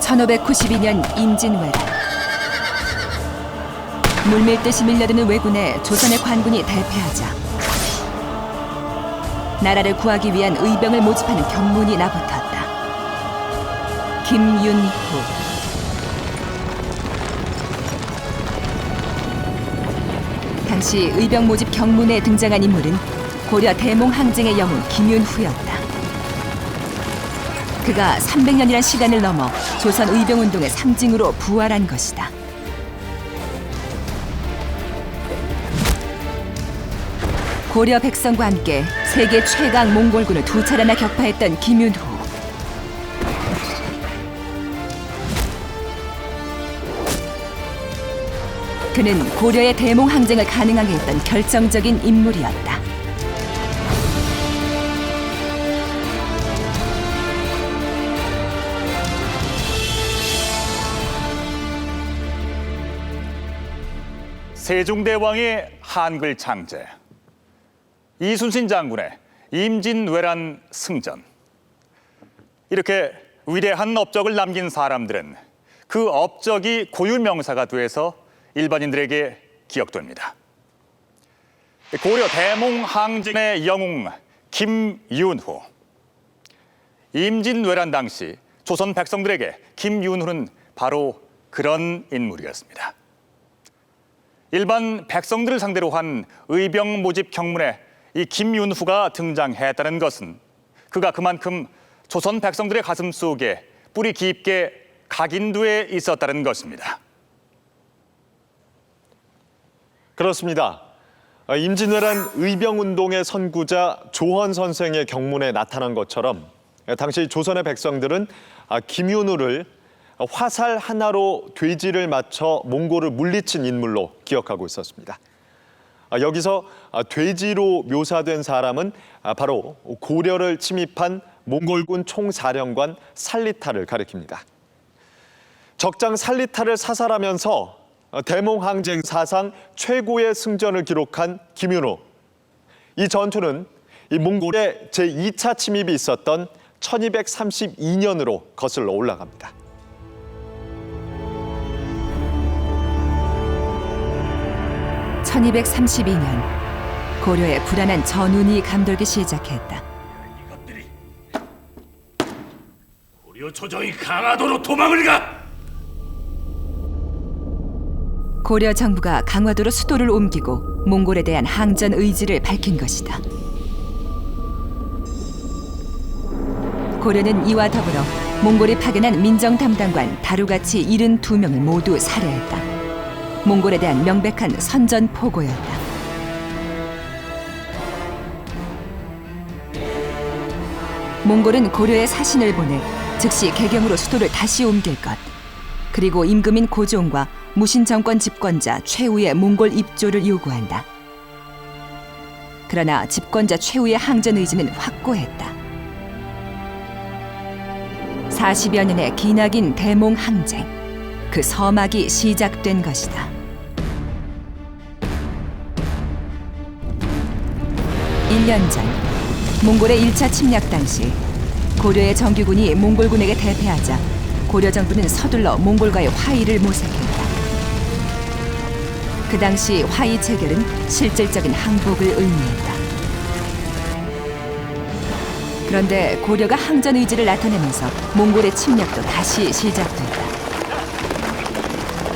1592년 임진왜란. 물밀듯이 밀려드는 왜군에 조선의 관군이 대패하자 나라를 구하기 위한 의병을 모집하는 경문이 나붙었다. 김윤후. 당시 의병 모집 경문에 등장한 인물은 고려 대몽항쟁의 영웅 김윤후였다. 그가 300년이란 시간을 넘어 조선 의병운동의 상징으로 부활한 것이다. 고려 백성과 함께 세계 최강 몽골군을 두 차례나 격파했던 김윤후. 그는 고려의 대몽항쟁을 가능하게 했던 결정적인 인물이었다. 세종대왕의 한글 창제, 이순신 장군의 임진왜란 승전. 이렇게 위대한 업적을 남긴 사람들은 그 업적이 고유명사가 돼서 일반인들에게 기억됩니다. 고려 대몽항쟁의 영웅 김윤후. 임진왜란 당시 조선 백성들에게 김윤후는 바로 그런 인물이었습니다. 일반 백성들을 상대로 한 의병 모집 경문에 이 김윤후가 등장했다는 것은 그가 그만큼 조선 백성들의 가슴 속에 뿌리 깊게 각인돼 있었다는 것입니다. 그렇습니다. 임진왜란 의병운동의 선구자 조헌 선생의 경문에 나타난 것처럼 당시 조선의 백성들은 김윤후를 화살 하나로 돼지를 맞춰 몽골을 물리친 인물로 기억하고 있었습니다. 여기서 돼지로 묘사된 사람은 바로 고려를 침입한 몽골군 총사령관 살리타를 가리킵니다. 적장 살리타를 사살하면서 대몽항쟁 사상 최고의 승전을 기록한 김윤후. 이 전투는 이 몽골의 제2차 침입이 있었던 1232년으로 거슬러 올라갑니다. (1232년) 고려의 불안한 전운이 감돌기 시작했다. 이것들이 고려 조정이 강화도로 도망을 가! 고려 정부가 강화도로 수도를 옮기고 몽골에 대한 항전 의지를 밝힌 것이다. 고려는 이와 더불어 몽골이 파견한 민정 담당관 다루가치 72명을 모두 살해했다. 몽골에 대한 명백한 선전포고였다. 몽골은 고려에 사신을 보내 즉시 개경으로 수도를 다시 옮길 것, 그리고 임금인 고종과 무신 정권 집권자 최후의 몽골 입조를 요구한다. 그러나 집권자 최후의 항전 의지는 확고했다. 40여 년의 기나긴 대몽항쟁, 그 서막이 시작된 것이다. 1년 전 몽골의 1차 침략 당시 고려의 정규군이 몽골군에게 대패하자 고려 정부는 서둘러 몽골과의 화의를 모색했다. 그 당시 화의 체결은 실질적인 항복을 의미했다. 그런데 고려가 항전 의지를 나타내면서 몽골의 침략도 다시 시작됐다.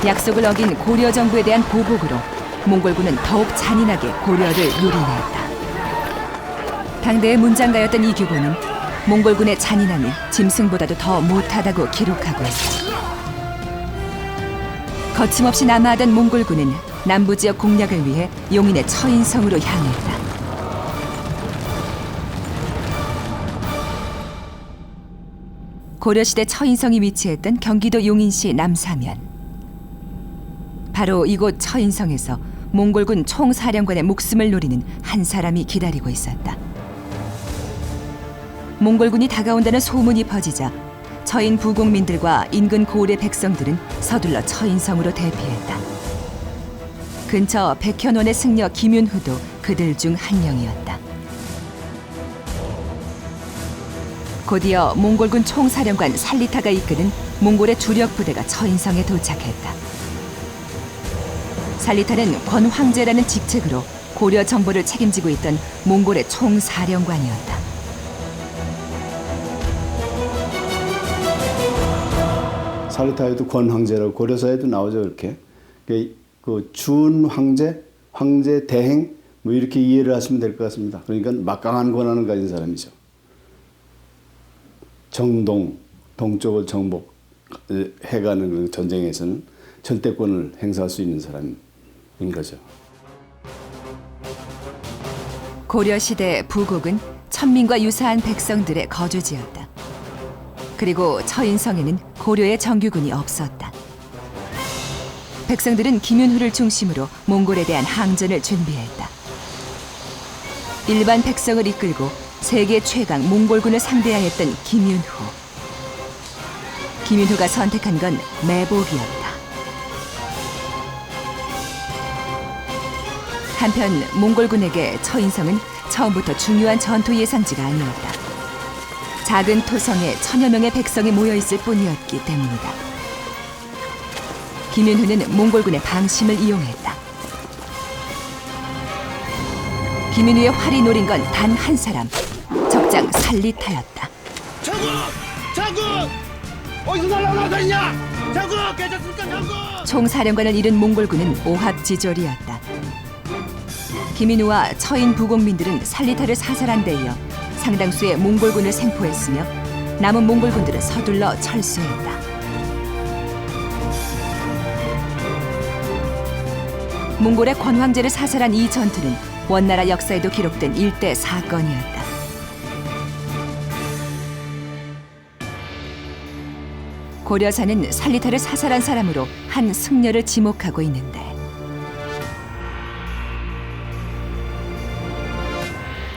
약속을 어긴 고려 정부에 대한 보복으로 몽골군은 더욱 잔인하게 고려를 유린했다. 당대의 문장가였던 이규보는 몽골군의 잔인함이 짐승보다도 더 못하다고 기록하고 있다. 거침없이 남하하던 몽골군은 남부 지역 공략을 위해 용인의 처인성으로 향했다. 고려시대 처인성이 위치했던 경기도 용인시 남사면. 바로 이곳 처인성에서 몽골군 총사령관의 목숨을 노리는 한 사람이 기다리고 있었다. 몽골군이 다가온다는 소문이 퍼지자 처인 부국민들과 인근 고을의 백성들은 서둘러 처인성으로 대피했다. 근처 백현원의 승려 김윤후도 그들 중 한 명이었다. 곧이어 몽골군 총사령관 살리타가 이끄는 몽골의 주력 부대가 처인성에 도착했다. 살리타는 권황제라는 직책으로 고려 정보를 책임지고 있던 몽골의 총사령관이었다. 살리타에도 권황제라고 고려사에도 나오죠. 그렇게 그 준황제, 황제 대행 뭐 이렇게 이해를 하시면 될 것 같습니다. 그러니까 막강한 권한을 가진 사람이죠. 정동, 동쪽을 정복해가는 그 전쟁에서는 전대권을 행사할 수 있는 사람인 거죠. 고려시대 부곡은 천민과 유사한 백성들의 거주지였다. 그리고 처인성에는 고려의 정규군이 없었다. 백성들은 김윤후를 중심으로 몽골에 대한 항전을 준비했다. 일반 백성을 이끌고 세계 최강 몽골군을 상대해야 했던 김윤후. 김윤후가 선택한 건 매복이었다. 한편 몽골군에게 처인성은 처음부터 중요한 전투 예상지가 아니었다. 작은 토성에 천여 명의 백성이 모여있을 뿐이었기 때문이다. 김윤후는 몽골군의 방심을 이용했다. 김윤후의 활이 노린 건 단 한 사람, 적장 살리타였다. 장군! 장군! 어디서 날아오다니냐? 장군! 괜찮습니까 장군? 총사령관을 잃은 몽골군은 오합지졸이었다. 김윤후와 처인 부곡민들은 살리타를 사살한 데 이어 상당수의 몽골군을 생포했으며 남은 몽골군들은 서둘러 철수했다. 몽골의 권황제를 사살한 이 전투는 원나라 역사에도 기록된 일대 사건이었다. 고려사는 살리타를 사살한 사람으로 한 승려를 지목하고 있는데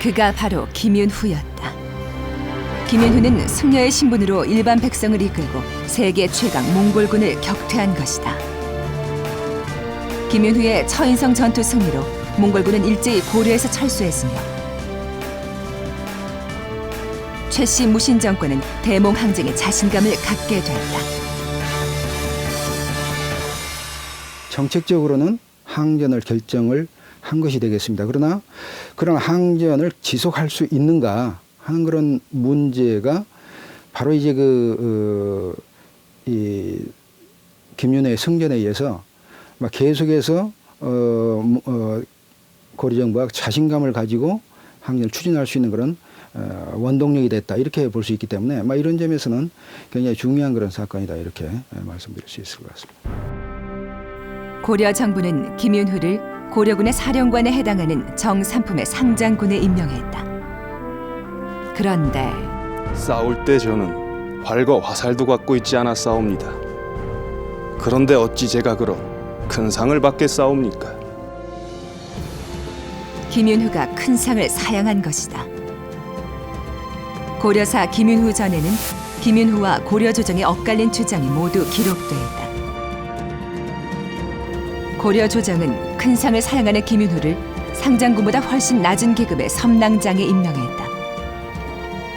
그가 바로 김윤후였다. 김윤후는 승려의 신분으로 일반 백성을 이끌고 세계 최강 몽골군을 격퇴한 것이다. 김윤후의 처인성 전투 승리로 몽골군은 일제히 고려에서 철수했으며 최씨 무신 정권은 대몽 항쟁에 자신감을 갖게 됐다. 정책적으로는 항전을 결정을 한 것이 되겠습니다. 그러나 그런 항전을 지속할 수 있는가 하는 그런 문제가 바로 이제 이 김윤회의 승전에 의해서 막 계속해서 고려 정부가 자신감을 가지고 항전을 추진할 수 있는 그런 원동력이 됐다 이렇게 볼 수 있기 때문에 이런 점에서는 굉장히 중요한 그런 사건이다 이렇게 말씀드릴 수 있을 것 같습니다. 고려 정부는 김윤후를 고려군의 사령관에 해당하는 정삼품의 상장군에 임명했다. 그런데 싸울 때 저는 활과 화살도 갖고 있지 않았사옵니다. 그런데 어찌 제가 그런 큰 상을 받겠사옵니까? 김윤후가 큰 상을 사양한 것이다. 고려사 김윤후 전에는 김윤후와 고려 조정의 엇갈린 주장이 모두 기록돼 있다. 고려 조정은 큰 상을 사양하는 김윤후를 상장군보다 훨씬 낮은 계급의 섬랑장에 임명했다.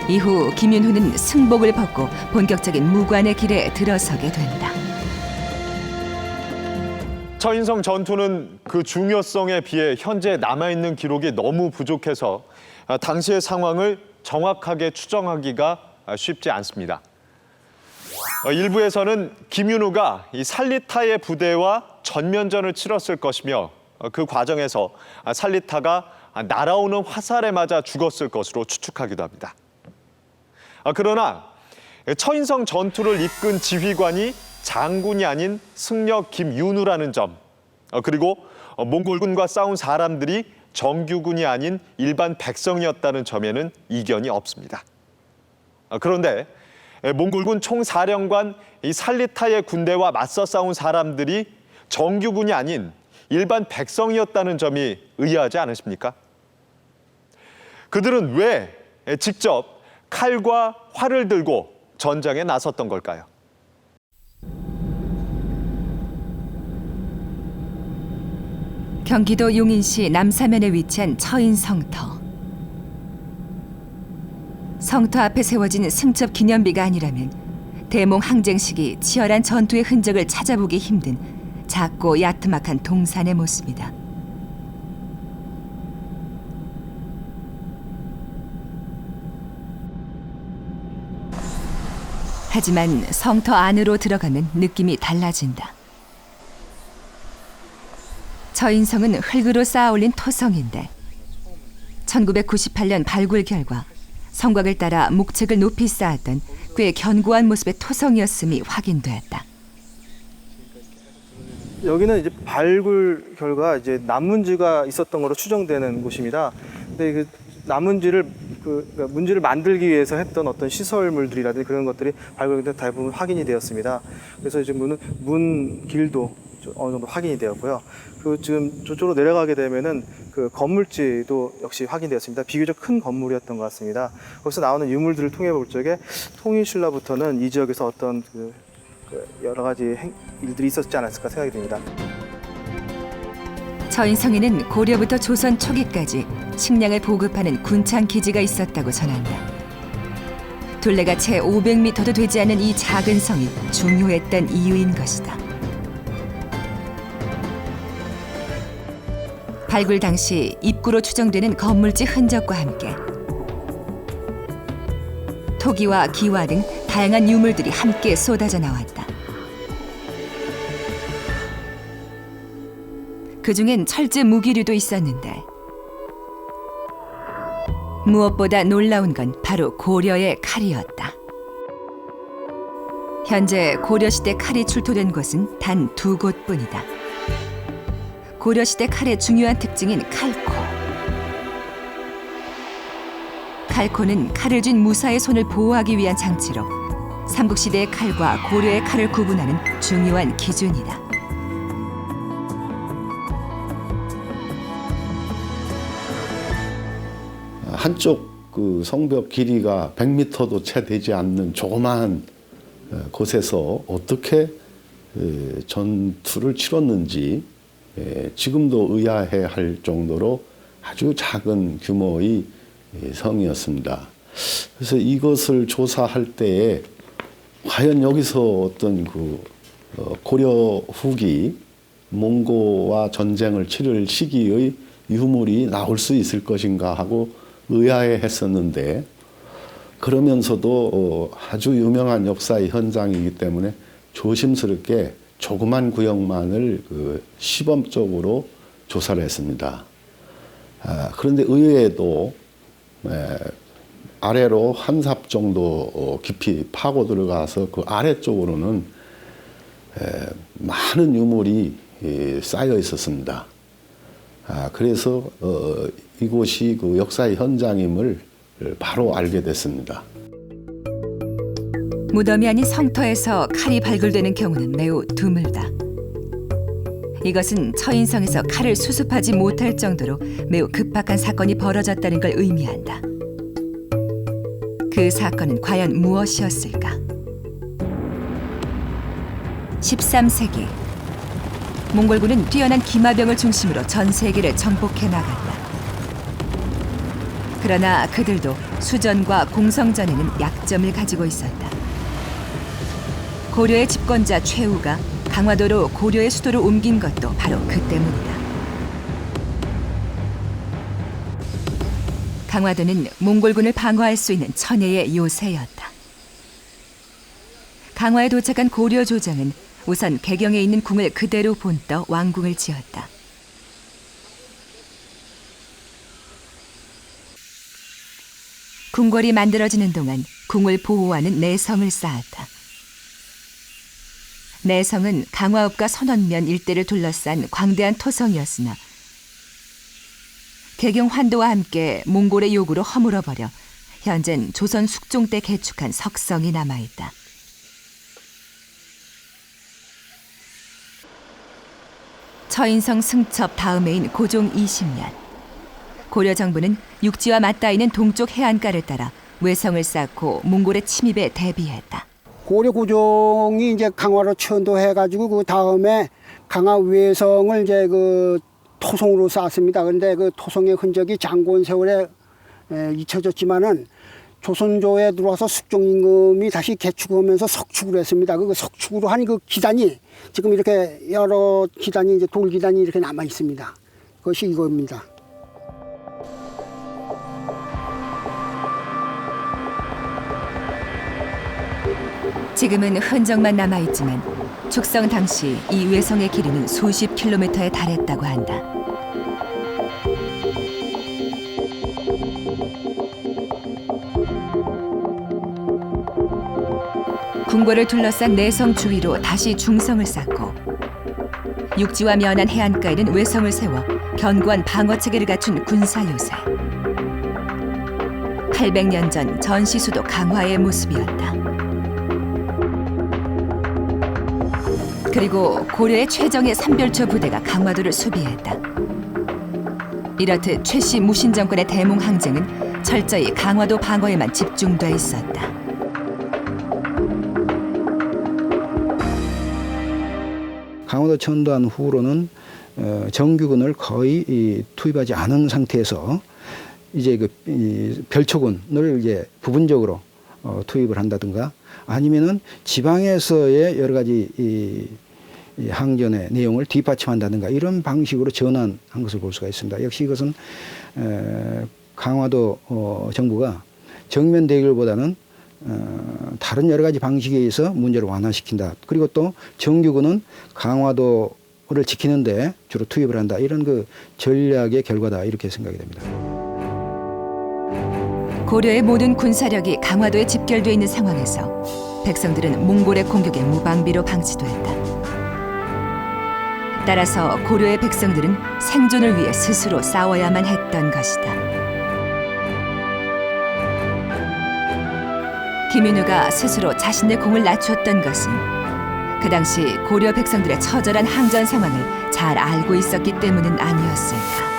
이후 김윤후는 승복을 벗고 본격적인 무관의 길에 들어서게 된다. 처인성 전투는 그 중요성에 비해 현재 남아있는 기록이 너무 부족해서 당시의 상황을 정확하게 추정하기가 쉽지 않습니다. 일부에서는 김윤후가 이 살리타의 부대와 전면전을 치렀을 것이며 그 과정에서 살리타가 날아오는 화살에 맞아 죽었을 것으로 추측하기도 합니다. 그러나 처인성 전투를 이끈 지휘관이 장군이 아닌 승려 김윤후라는 점, 그리고 몽골군과 싸운 사람들이 정규군이 아닌 일반 백성이었다는 점에는 이견이 없습니다. 그런데 몽골군 총사령관 이 살리타의 군대와 맞서 싸운 사람들이 정규군이 아닌 일반 백성이었다는 점이 의아하지 않으십니까? 그들은 왜 직접 칼과 활을 들고 전장에 나섰던 걸까요? 경기도 용인시 남사면에 위치한 처인성터. 성터 앞에 세워진 승첩 기념비가 아니라면 대몽 항쟁 시기 치열한 전투의 흔적을 찾아보기 힘든 작고 야트막한 동산의 모습이다. 하지만 성터 안으로 들어가면 느낌이 달라진다. 처인성은 흙으로 쌓아올린 토성인데 1998년 발굴 결과 성곽을 따라 목책을 높이 쌓았던 꽤 견고한 모습의 토성이었음이 확인되었다. 여기는 이제 발굴 결과 이제 남문지가 있었던 것으로 추정되는 곳입니다. 근데 그 남문지를 그러니까 문지를 만들기 위해서 했던 어떤 시설물들이라든지 그런 것들이 발굴된 대부분 확인이 되었습니다. 그래서 지금 문 길도 어느 정도 확인이 되었고요. 그 지금 저쪽으로 내려가게 되면은 그 건물지도 역시 확인되었습니다. 비교적 큰 건물이었던 것 같습니다. 거기서 나오는 유물들을 통해 볼 적에 통일신라부터는 이 지역에서 어떤 그 여러 가지 일들이 있었지 않았을까 생각이 듭니다. 처인성에는 고려부터 조선 초기까지 식량을 보급하는 군창 기지가 있었다고 전한다. 둘레가 채 500m도 되지 않은 이 작은 성이 중요했던 이유인 것이다. 발굴 당시 입구로 추정되는 건물지 흔적과 함께 토기와 기와 등 다양한 유물들이 함께 쏟아져 나왔다. 그중엔 철제 무기류도 있었는데 무엇보다 놀라운 건 바로 고려의 칼이었다. 현재 고려시대 칼이 출토된 곳은 단 2곳뿐이다. 고려시대 칼의 중요한 특징인 칼코. 칼코는 칼을 쥔 무사의 손을 보호하기 위한 장치로 삼국시대의 칼과 고려의 칼을 구분하는 중요한 기준이다. 한쪽 그 성벽 길이가 100m도 채 되지 않는 조그마한 곳에서 어떻게 전투를 치렀는지 지금도 의아해할 정도로 아주 작은 규모의 성이었습니다. 그래서 이것을 조사할 때에 과연 여기서 어떤 그 고려 후기 몽고와 전쟁을 치를 시기의 유물이 나올 수 있을 것인가 하고 의아해했었는데, 그러면서도 아주 유명한 역사의 현장이기 때문에 조심스럽게 조그만 구역만을 시범적으로 조사를 했습니다. 그런데 의외에도 아래로 한 삽 정도 깊이 파고 들어가서 그 아래쪽으로는 많은 유물이 쌓여 있었습니다. 그래서 이곳이 그 역사의 현장임을 바로 알게 됐습니다. 무덤이 아닌 성터에서 칼이 발굴되는 경우는 매우 드물다. 이것은 처인성에서 칼을 수습하지 못할 정도로 매우 급박한 사건이 벌어졌다는 걸 의미한다. 그 사건은 과연 무엇이었을까? 13세기 몽골군은 뛰어난 기마병을 중심으로 전 세계를 정복해 나갔다. 그러나 그들도 수전과 공성전에는 약점을 가지고 있었다. 고려의 집권자 최우가 강화도로 고려의 수도를 옮긴 것도 바로 그 때문이다. 강화도는 몽골군을 방어할 수 있는 천혜의 요새였다. 강화에 도착한 고려 조정은 우선 개경에 있는 궁을 그대로 본떠 왕궁을 지었다. 궁궐이 만들어지는 동안 궁을 보호하는 내성을 쌓았다. 내성은 강화읍과 선원면 일대를 둘러싼 광대한 토성이었으나 개경 환도와 함께 몽골의 요구로 허물어버려 현재는 조선 숙종 때 개축한 석성이 남아있다. 처인성 승첩 다음해인 고종 20년 고려 정부는 육지와 맞닿아 있는 동쪽 해안가를 따라 외성을 쌓고 몽골의 침입에 대비했다. 고려 고종이 이제 강화로 천도해가지고 그 다음에 강화 외성을 이제 그 토성으로 쌓았습니다. 그런데 그 토성의 흔적이 장고원 세월에 잊혀졌지만은 조선조에 들어와서 숙종임금이 다시 개축하면서 석축을 했습니다. 그 석축으로 한 그 기단이 지금 이렇게 여러 기단이 이제 돌 기단이 이렇게 남아 있습니다. 그것이 이겁니다. 지금은 흔적만 남아있지만 축성 당시 이 외성의 길이는 수십 킬로미터에 달했다고 한다. 궁궐을 둘러싼 내성 주위로 다시 중성을 쌓고 육지와 면한 해안가에는 외성을 세워 견고한 방어체계를 갖춘 군사요새. 800년 전 전시수도 강화의 모습이었다. 그리고 고려의 최정예 삼별초 부대가 강화도를 수비했다. 이렇듯 최씨 무신 정권의 대몽 항쟁은 철저히 강화도 방어에만 집중돼 있었다. 강화도 천도한 후로는 정규군을 거의 투입하지 않은 상태에서 이제 이 별초군을 이제 부분적으로 투입을 한다든가 아니면은 지방에서의 여러 가지 이 항전의 내용을 뒷받침한다든가 이런 방식으로 전환한 것을 볼 수가 있습니다. 역시 이것은 강화도 정부가 정면 대결보다는 다른 여러 가지 방식에 의해서 문제를 완화시킨다. 그리고 또 정규군은 강화도를 지키는데 주로 투입을 한다. 이런 그 전략의 결과다. 이렇게 생각이 됩니다. 고려의 모든 군사력이 강화도에 집결돼 있는 상황에서 백성들은 몽골의 공격에 무방비로 방치됐다. 따라서 고려의 백성들은 생존을 위해 스스로 싸워야만 했던 것이다. 김윤후가 스스로 자신의 공을 낮췄던 것은 그 당시 고려 백성들의 처절한 항전 상황을 잘 알고 있었기 때문은 아니었을까.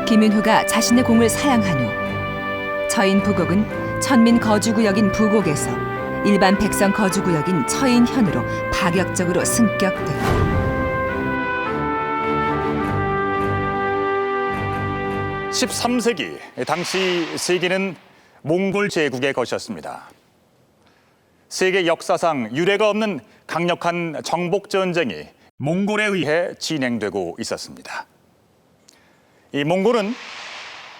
김윤후가 자신의 공을 사양한 후 처인 부곡은 천민 거주구역인 부곡에서 일반 백성 거주구역인 처인현으로 파격적으로 승격됐다. (13세기) 당시 세계는 몽골 제국의 것이었습니다. 세계 역사상 유례가 없는 강력한 정복 전쟁이 몽골에 의해 진행되고 있었습니다. 이 몽골은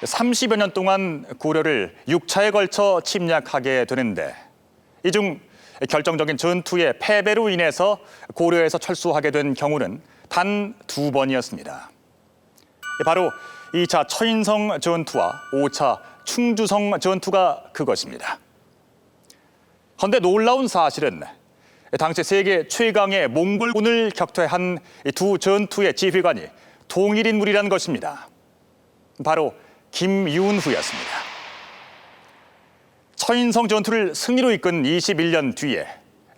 30여 년 동안 고려를 6차에 걸쳐 침략하게 되는데 이 중 결정적인 전투의 패배로 인해서 고려에서 철수하게 된 경우는 단 2번이었습니다. 바로 2차 처인성 전투와 5차 충주성 전투가 그것입니다. 그런데 놀라운 사실은 당시 세계 최강의 몽골군을 격퇴한 이 두 전투의 지휘관이 동일 인물이란 것입니다. 바로 김윤후였습니다. 처인성 전투를 승리로 이끈 21년 뒤에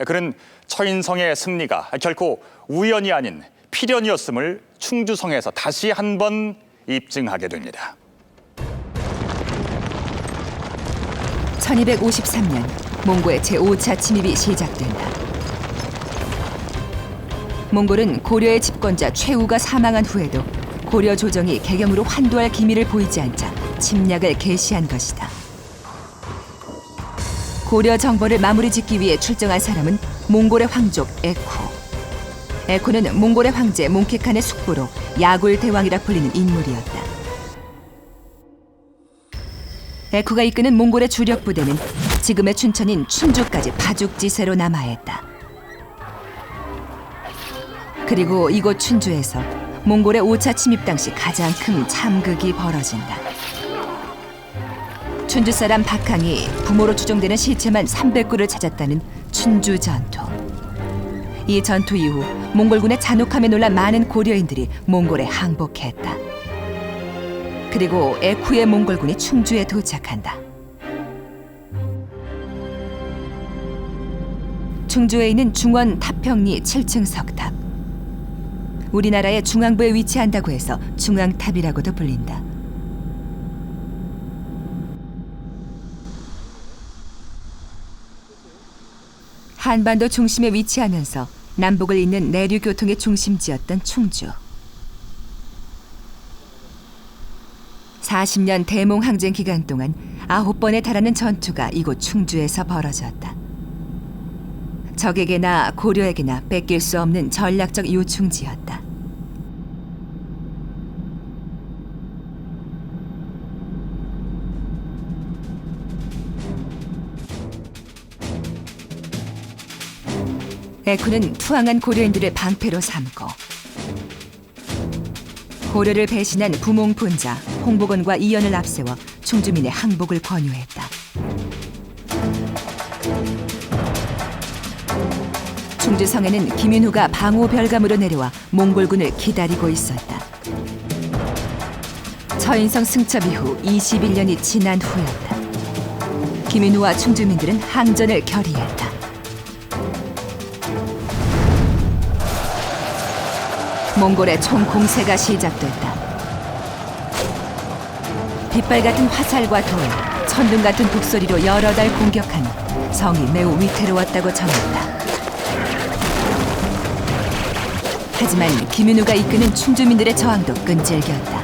그는 처인성의 승리가 결코 우연이 아닌 필연이었음을 충주성에서 다시 한번 입증하게 됩니다. 1253년 몽고의 제5차 침입이 시작된다. 몽골은 고려의 집권자 최우가 사망한 후에도 고려 조정이 개경으로 환도할 기미를 보이지 않자 침략을 개시한 것이다. 고려 정벌을 마무리 짓기 위해 출정한 사람은 몽골의 황족 에쿠. 에쿠는 몽골의 황제 몽케칸의 숙부로 야굴 대왕이라 불리는 인물이었다. 에쿠가 이끄는 몽골의 주력 부대는 지금의 춘천인 춘주까지 파죽지세로 남하했다. 그리고 이곳 춘주에서 몽골의 5차 침입 당시 가장 큰 참극이 벌어진다. 춘주 사람 박항이 부모로 추정되는 시체만 300구를 찾았다는 춘주 전투. 이 전투 이후 몽골군의 잔혹함에 놀란 많은 고려인들이 몽골에 항복했다. 그리고 에쿠의 몽골군이 충주에 도착한다. 충주에 있는 중원 타평리 7층 석탑. 우리나라의 중앙부에 위치한다고 해서 중앙탑이라고도 불린다. 한반도 중심에 위치하면서 남북을 잇는 내륙 교통의 중심지였던 충주. 40년 대몽항쟁 기간 동안 9번에 달하는 전투가 이곳 충주에서 벌어졌다. 적에게나 고려에게나 뺏길 수 없는 전략적 요충지였다. 에쿠는 투항한 고려인들을 방패로 삼고 고려를 배신한 부몽 본자 홍복원과 이연을 앞세워 충주민의 항복을 권유했다. 충주성에는 김윤후가 방호 별감으로 내려와 몽골군을 기다리고 있었다. 처인성 승첩 이후 21년이 지난 후였다. 김윤후와 충주민들은 항전을 결의했다. 몽골의 총 공세가 시작됐다. 빗발 같은 화살과 돌, 천둥 같은 북소리로 여러 달 공격하니 성이 매우 위태로웠다고 전했다. 하지만 김윤후가 이끄는 충주민들의 저항도 끈질겼다.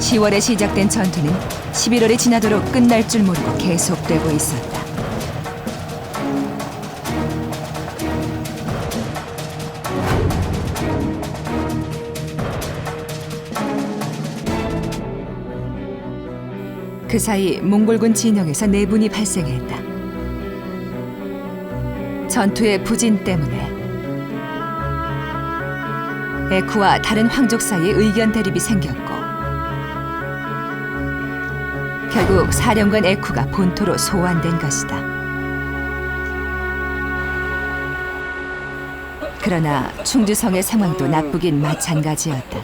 (10월에) 시작된 전투는 11월이 지나도록 끝날 줄 모르고 계속되고 있었다. 그 사이 몽골군 진영에서 내분이 발생했다. 전투의 부진 때문에 에쿠와 다른 황족 사이에 의견 대립이 생겼고 결국 사령관 에쿠가 본토로 소환된 것이다. 그러나 충주성의 상황도 나쁘긴 마찬가지였다.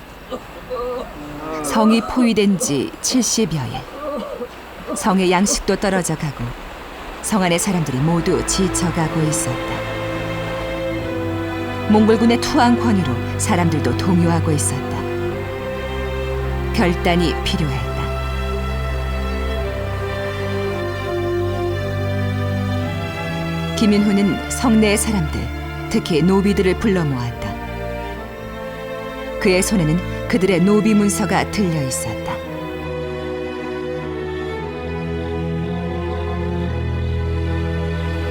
성이 포위된 지 70여일. 성의 양식도 떨어져 가고 성 안의 사람들이 모두 지쳐가고 있었다. 몽골군의 투항 권유로 사람들도 동요하고 있었다. 결단이 필요했다. 김윤후는 성내의 사람들, 특히 노비들을 불러 모았다. 그의 손에는 그들의 노비 문서가 들려 있었다.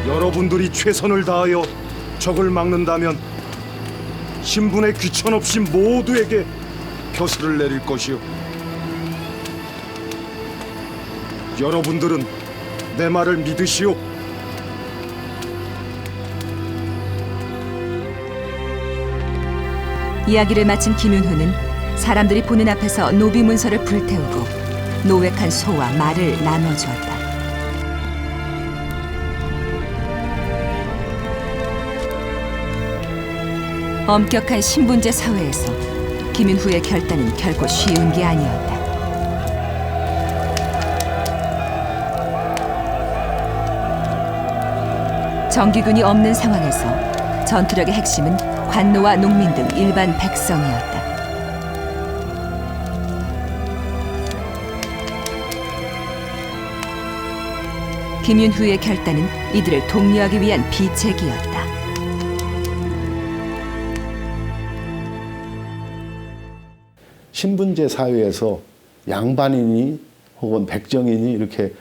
여러분들이 최선을 다하여 적을 막는다면 신분의 귀천 없이 모두에게 표시를 내릴 것이요. 여러분들은 내 말을 믿으시오. 이야기를 마친 김윤후는 사람들이 보는 앞에서 노비 문서를 불태우고 노획한 소와 말을 나눠주었다. 엄격한 신분제 사회에서 김윤후의 결단은 결코 쉬운 게 아니었다. 정규군이 없는 상황에서 전투력의 핵심은 관노와 농민 등 일반 백성이었다. 김윤후의 결단은 이들을 독려하기 위한 비책이었다. 신분제 사회에서 양반이니 혹은 백정이니 이렇게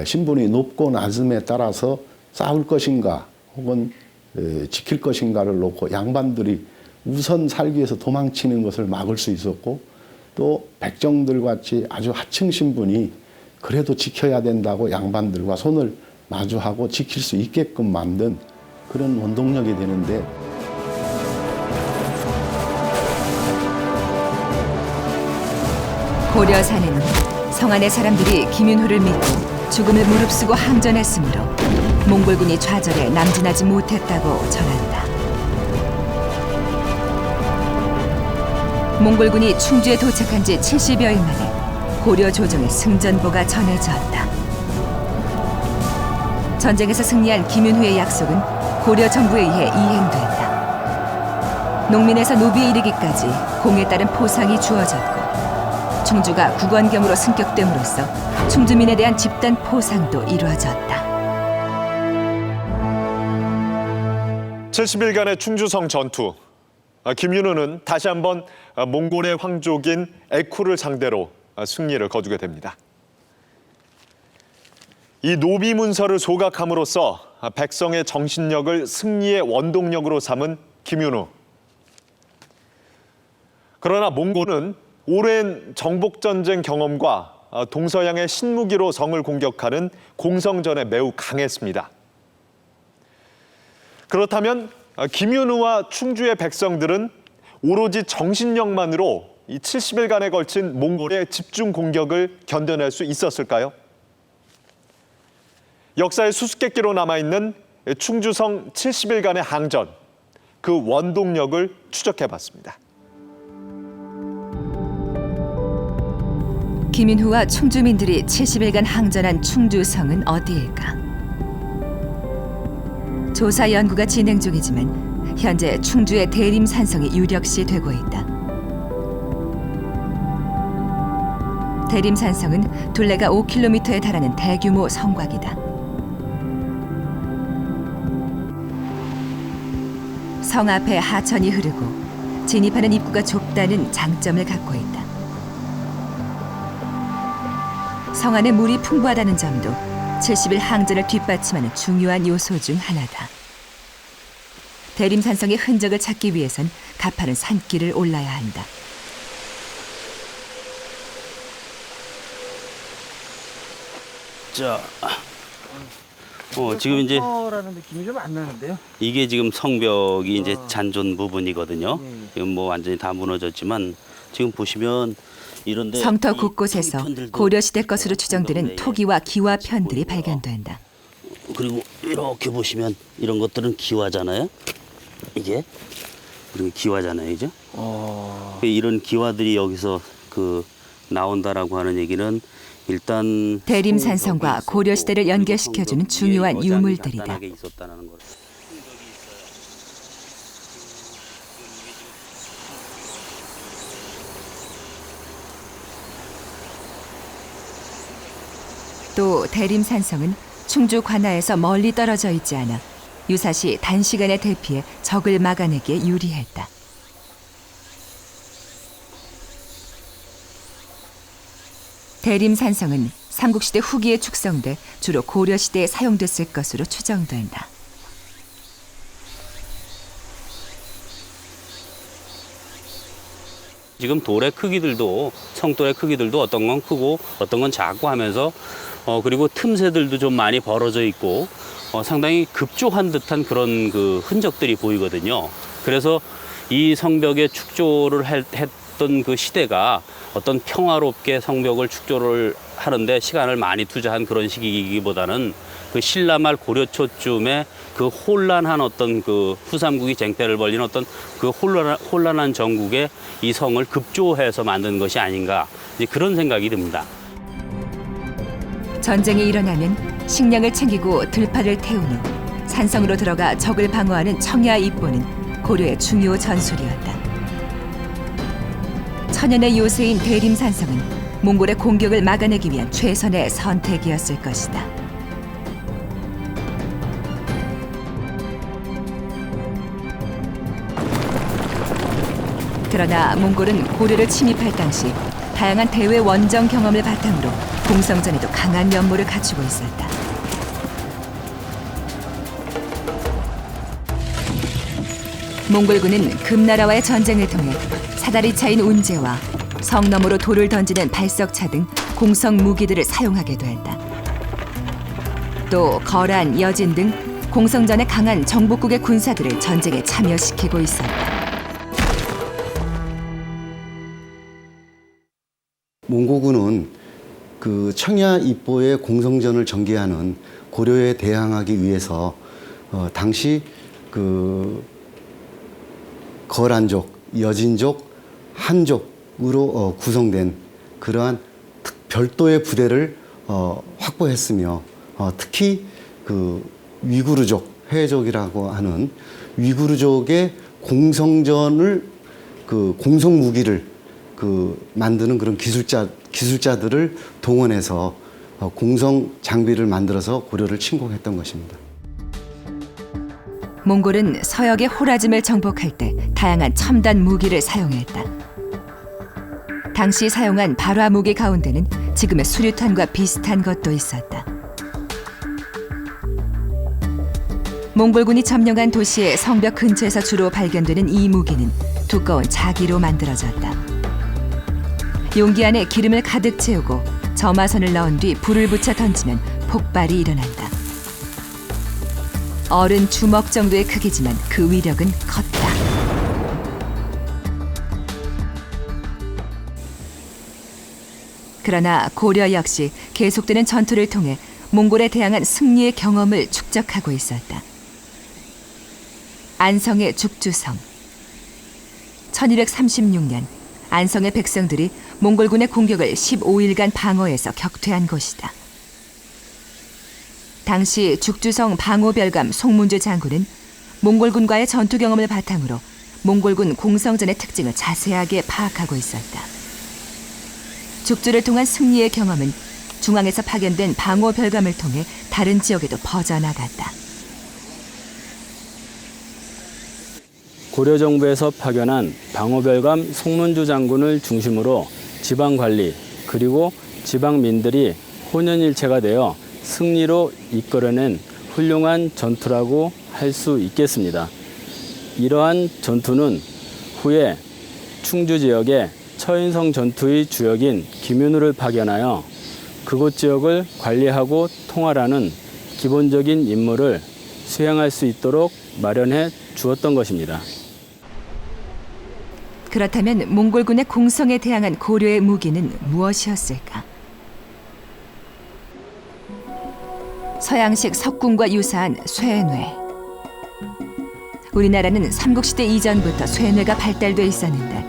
신분이 높고 낮음에 따라서 싸울 것인가 혹은 지킬 것인가를 놓고 양반들이 우선 살기 위해서 도망치는 것을 막을 수 있었고 또 백정들 같이 아주 하층 신분이 그래도 지켜야 된다고 양반들과 손을 마주하고 지킬 수 있게끔 만든 그런 원동력이 되는데 고려사는 성안의 사람들이 김윤후를 믿고 죽음을 무릅쓰고 항전했으므로 몽골군이 좌절해 남진하지 못했다고 전한다. 몽골군이 충주에 도착한 지 70여일 만에 고려 조정의 승전보가 전해졌다. 전쟁에서 승리한 김윤후의 약속은 고려 정부에 의해 이행됐다. 농민에서 노비에 이르기까지 공에 따른 포상이 주어졌고 충주가 국원경으로 승격됨으로써 충주민에 대한 집단 포상도 이루어졌다. 70일간의 충주성 전투. 김윤우는 다시 한번 몽골의 황족인 에쿠를 상대로 승리를 거두게 됩니다. 이 노비 문서를 소각함으로써 백성의 정신력을 승리의 원동력으로 삼은 김윤우. 그러나 몽골은 오랜 정복전쟁 경험과 동서양의 신무기로 성을 공격하는 공성전에 매우 강했습니다. 그렇다면 김윤우와 충주의 백성들은 오로지 정신력만으로 이 70일간에 걸친 몽골의 집중 공격을 견뎌낼 수 있었을까요? 역사의 수수께끼로 남아있는 충주성 70일간의 항전, 그 원동력을 추적해봤습니다. 김인후와 충주민들이 70일간 항전한 충주성은 어디일까? 조사 연구가 진행 중이지만 현재 충주의 대림산성이 유력시 되고 있다. 대림산성은 둘레가 5km에 달하는 대규모 성곽이다. 성 앞에 하천이 흐르고 진입하는 입구가 좁다는 장점을 갖고 있다. 성 안에 물이 풍부하다는 점도 70일 항전을 뒷받침하는 중요한 요소 중 하나다. 대림산성의 흔적을 찾기 위해선 가파른 산길을 올라야 한다. 자, 지금 이제 라는 느낌이 좀 안 나는데요. 이게 지금 성벽이 이제 잔존 부분이거든요. 지금 뭐 완전히 다 무너졌지만 지금 보시면 이런데 성터 곳곳에서 고려시대 것으로 추정되는 토기와 기와편들이 발견된다. 그리고 이렇게 보시면 이런 것들은 기와잖아요. 이게 그리고 기와잖아요, 이죠? 이런 기와들이 여기서 나온다라고 하는 얘기는 일단 대림산성과 고려시대를 연결시켜주는 중요한 유물들이다. 또 대림산성은 충주 관하에서 멀리 떨어져 있지 않아 유사시 단시간에 대피해 적을 막아내기에 유리했다. 대림산성은 삼국시대 후기에 축성돼 주로 고려시대에 사용됐을 것으로 추정된다. 지금 돌의 크기들도 성돌의 크기들도 어떤 건 크고 어떤 건 작고 하면서 그리고 틈새들도 좀 많이 벌어져 있고 상당히 급조한 듯한 그런 흔적들이 보이거든요. 그래서 이 성벽에 축조를 했던 그 시대가 어떤 평화롭게 성벽을 축조를 하는데 시간을 많이 투자한 그런 시기이기보다는 그 신라말 고려초쯤에 그 혼란한 어떤 그 후삼국이 쟁패를 벌린 어떤 그 혼란한 정국에 이 성을 급조해서 만든 것이 아닌가 이제 그런 생각이 듭니다. 전쟁이 일어나면 식량을 챙기고 들판을 태운 후 산성으로 들어가 적을 방어하는 청야 입보는 고려의 중요 전술이었다. 천연의 요새인 대림산성은 몽골의 공격을 막아내기 위한 최선의 선택이었을 것이다. 그러나 몽골은 고려를 침입할 당시 다양한 대외 원정 경험을 바탕으로 공성전에도 강한 면모를 갖추고 있었다. 몽골군은 금나라와의 전쟁을 통해 사다리 차인 운제와 성 너머로 돌을 던지는 발석차 등 공성 무기들을 사용하게 됐다. 또 거란, 여진 등 공성전의 강한 정복국의 군사들을 전쟁에 참여시키고 있었다. 몽고군은 그 청야 입보의 공성전을 전개하는 고려에 대항하기 위해서 당시 그 거란족, 여진족, 한족으로 구성된 그러한 별도의 부대를 확보했으며 특히 그 위구르족, 해족이라고 하는 위구르족의 공성전을 그 공성 무기를 만드는 그런 기술자들을 동원해서 공성 장비를 만들어서 고려를 침공했던 것입니다. 몽골은 서역의 호라즘을 정복할 때 다양한 첨단 무기를 사용했다. 당시 사용한 발화 무기 가운데는 지금의 수류탄과 비슷한 것도 있었다. 몽골군이 점령한 도시의 성벽 근처에서 주로 발견되는 이 무기는 두꺼운 자기로 만들어졌다. 용기 안에 기름을 가득 채우고 점화선을 넣은 뒤 불을 붙여 던지면 폭발이 일어난다. 어른 주먹 정도의 크기지만 그 위력은 컸다. 그러나 고려 역시 계속되는 전투를 통해 몽골에 대항한 승리의 경험을 축적하고 있었다. 안성의 죽주성. 1236년 안성의 백성들이 몽골군의 공격을 15일간 방어해서 격퇴한 곳이다. 당시 죽주성 방호별감 송문주 장군은 몽골군과의 전투 경험을 바탕으로 몽골군 공성전의 특징을 자세하게 파악하고 있었다. 죽주를 통한 승리의 경험은 중앙에서 파견된 방호별감을 통해 다른 지역에도 퍼져나갔다. 고려 정부에서 파견한 방호별감 송문주 장군을 중심으로 지방 관리 그리고 지방민들이 혼연일체가 되어 승리로 이끌어낸 훌륭한 전투라고 할 수 있겠습니다. 이러한 전투는 후에 충주 지역에 처인성 전투의 주역인 김윤우를 파견하여 그곳 지역을 관리하고 통할하는 기본적인 임무를 수행할 수 있도록 마련해 주었던 것입니다. 그렇다면 몽골군의 공성에 대항한 고려의 무기는 무엇이었을까? 서양식 석궁과 유사한 쇠뇌. 우리나라는 삼국시대 이전부터 쇠뇌가 발달돼 있었는데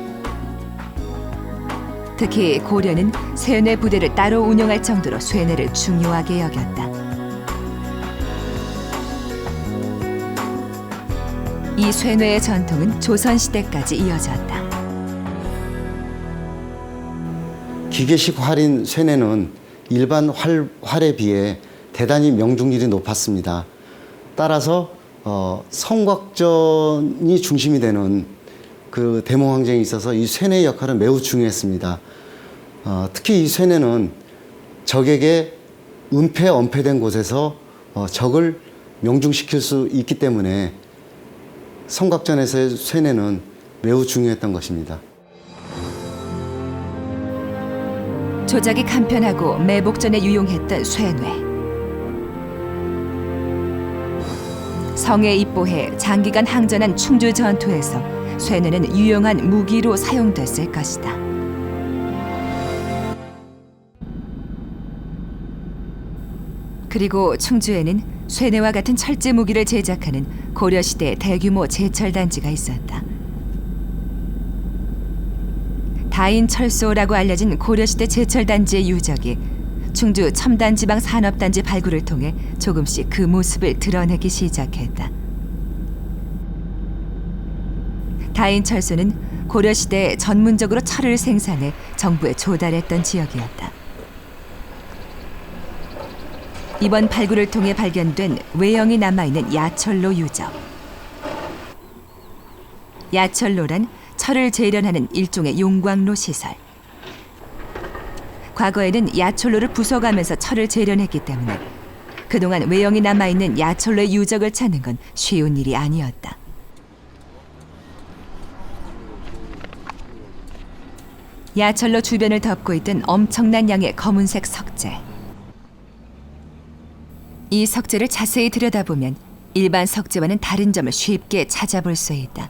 특히 고려는 쇠뇌 부대를 따로 운영할 정도로 쇠뇌를 중요하게 여겼다. 이 쇠뇌의 전통은 조선시대까지 이어졌다. 기계식 활인 쇠뇌는 일반 활에 비해 대단히 명중률이 높았습니다. 따라서 성곽전이 중심이 되는 그 대몽항쟁에 있어서 이 쇠뇌의 역할은 매우 중요했습니다. 특히 이 쇠뇌는 적에게 은폐, 엄폐된 곳에서 적을 명중시킬 수 있기 때문에 성곽전에서의 쇠뇌는 매우 중요했던 것입니다. 조작이 간편하고 매복전에 유용했던 쇠뇌. 성에 입보해 장기간 항전한 충주 전투에서 쇠뇌는 유용한 무기로 사용됐을 것이다. 그리고 충주에는 쇠뇌와 같은 철제 무기를 제작하는 고려시대 대규모 제철단지가 있었다. 다인철소라고 알려진 고려시대 제철단지의 유적이 충주 첨단지방 산업단지 발굴을 통해 조금씩 그 모습을 드러내기 시작했다. 다인철소는 고려시대에 전문적으로 철을 생산해 정부에 조달했던 지역이었다. 이번 발굴을 통해 발견된 외형이 남아있는 야철로 유적. 야철로란 철을 재련하는 일종의 용광로 시설. 과거에는 야철로를 부숴가면서 철을 재련했기 때문에 그동안 외형이 남아있는 야철로의 유적을 찾는 건 쉬운 일이 아니었다. 야철로 주변을 덮고 있던 엄청난 양의 검은색 석재. 이 석재를 자세히 들여다보면 일반 석재와는 다른 점을 쉽게 찾아볼 수 있다.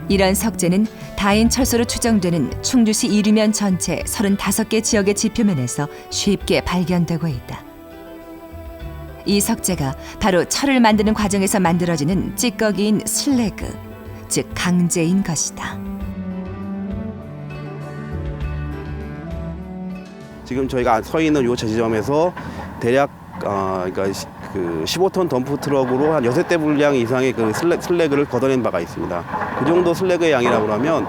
이런 석재는 다인철소로 추정되는 충주시 이류면 전체 35개 지역의 지표면에서 쉽게 발견되고 있다. 이 석재가 바로 철을 만드는 과정에서 만들어지는 찌꺼기인 슬래그, 즉 강재인 것이다. 지금 저희가 서 있는 이 지점에서 대략 그러니까 그 15톤 덤프 트럭으로 한 6대 분량 이상의 그 슬래그를 걷어낸 바가 있습니다. 그 정도 슬래그의 양이라고 하면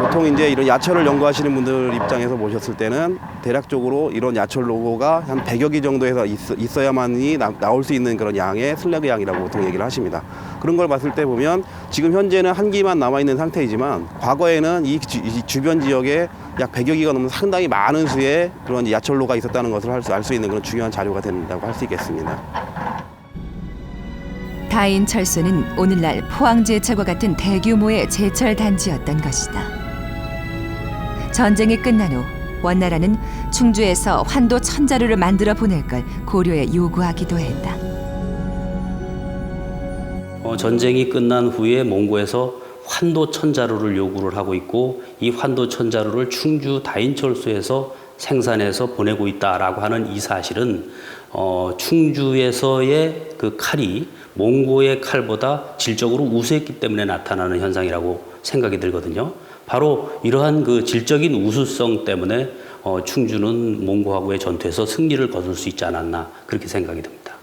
보통 이제 이런 야철을 연구하시는 분들 입장에서 보셨을 때는 대략적으로 이런 야철 로고가 한 100여 개 정도에서 있어야만이 나올 수 있는 그런 양의 슬래그 양이라고 보통 얘기를 하십니다. 그런 걸 봤을 때 보면 지금 현재는 한 기만 남아있는 상태이지만 과거에는 이 주변 지역에 약 100여 기가 넘는 상당히 많은 수의 그런 야철로가 있었다는 것을 알 수 있는 그런 중요한 자료가 된다고 할 수 있겠습니다. 다인 철소는 오늘날 포항제철과 같은 대규모의 제철 단지였던 것이다. 전쟁이 끝난 후 원나라는 충주에서 환도 1000자루를 만들어 보낼 걸 고려에 요구하기도 했다. 전쟁이 끝난 후에 몽고에서 환도 1000자루를 요구를 하고 있고 이 환도 1000자루를 충주 다인철소에서 생산해서 보내고 있다라고 하는 이 사실은 충주에서의 그 칼이 몽고의 칼보다 질적으로 우수했기 때문에 나타나는 현상이라고 생각이 들거든요. 바로 이러한 그 질적인 우수성 때문에 충주는 몽고하고의 전투에서 승리를 거둘 수 있지 않았나 그렇게 생각이 듭니다.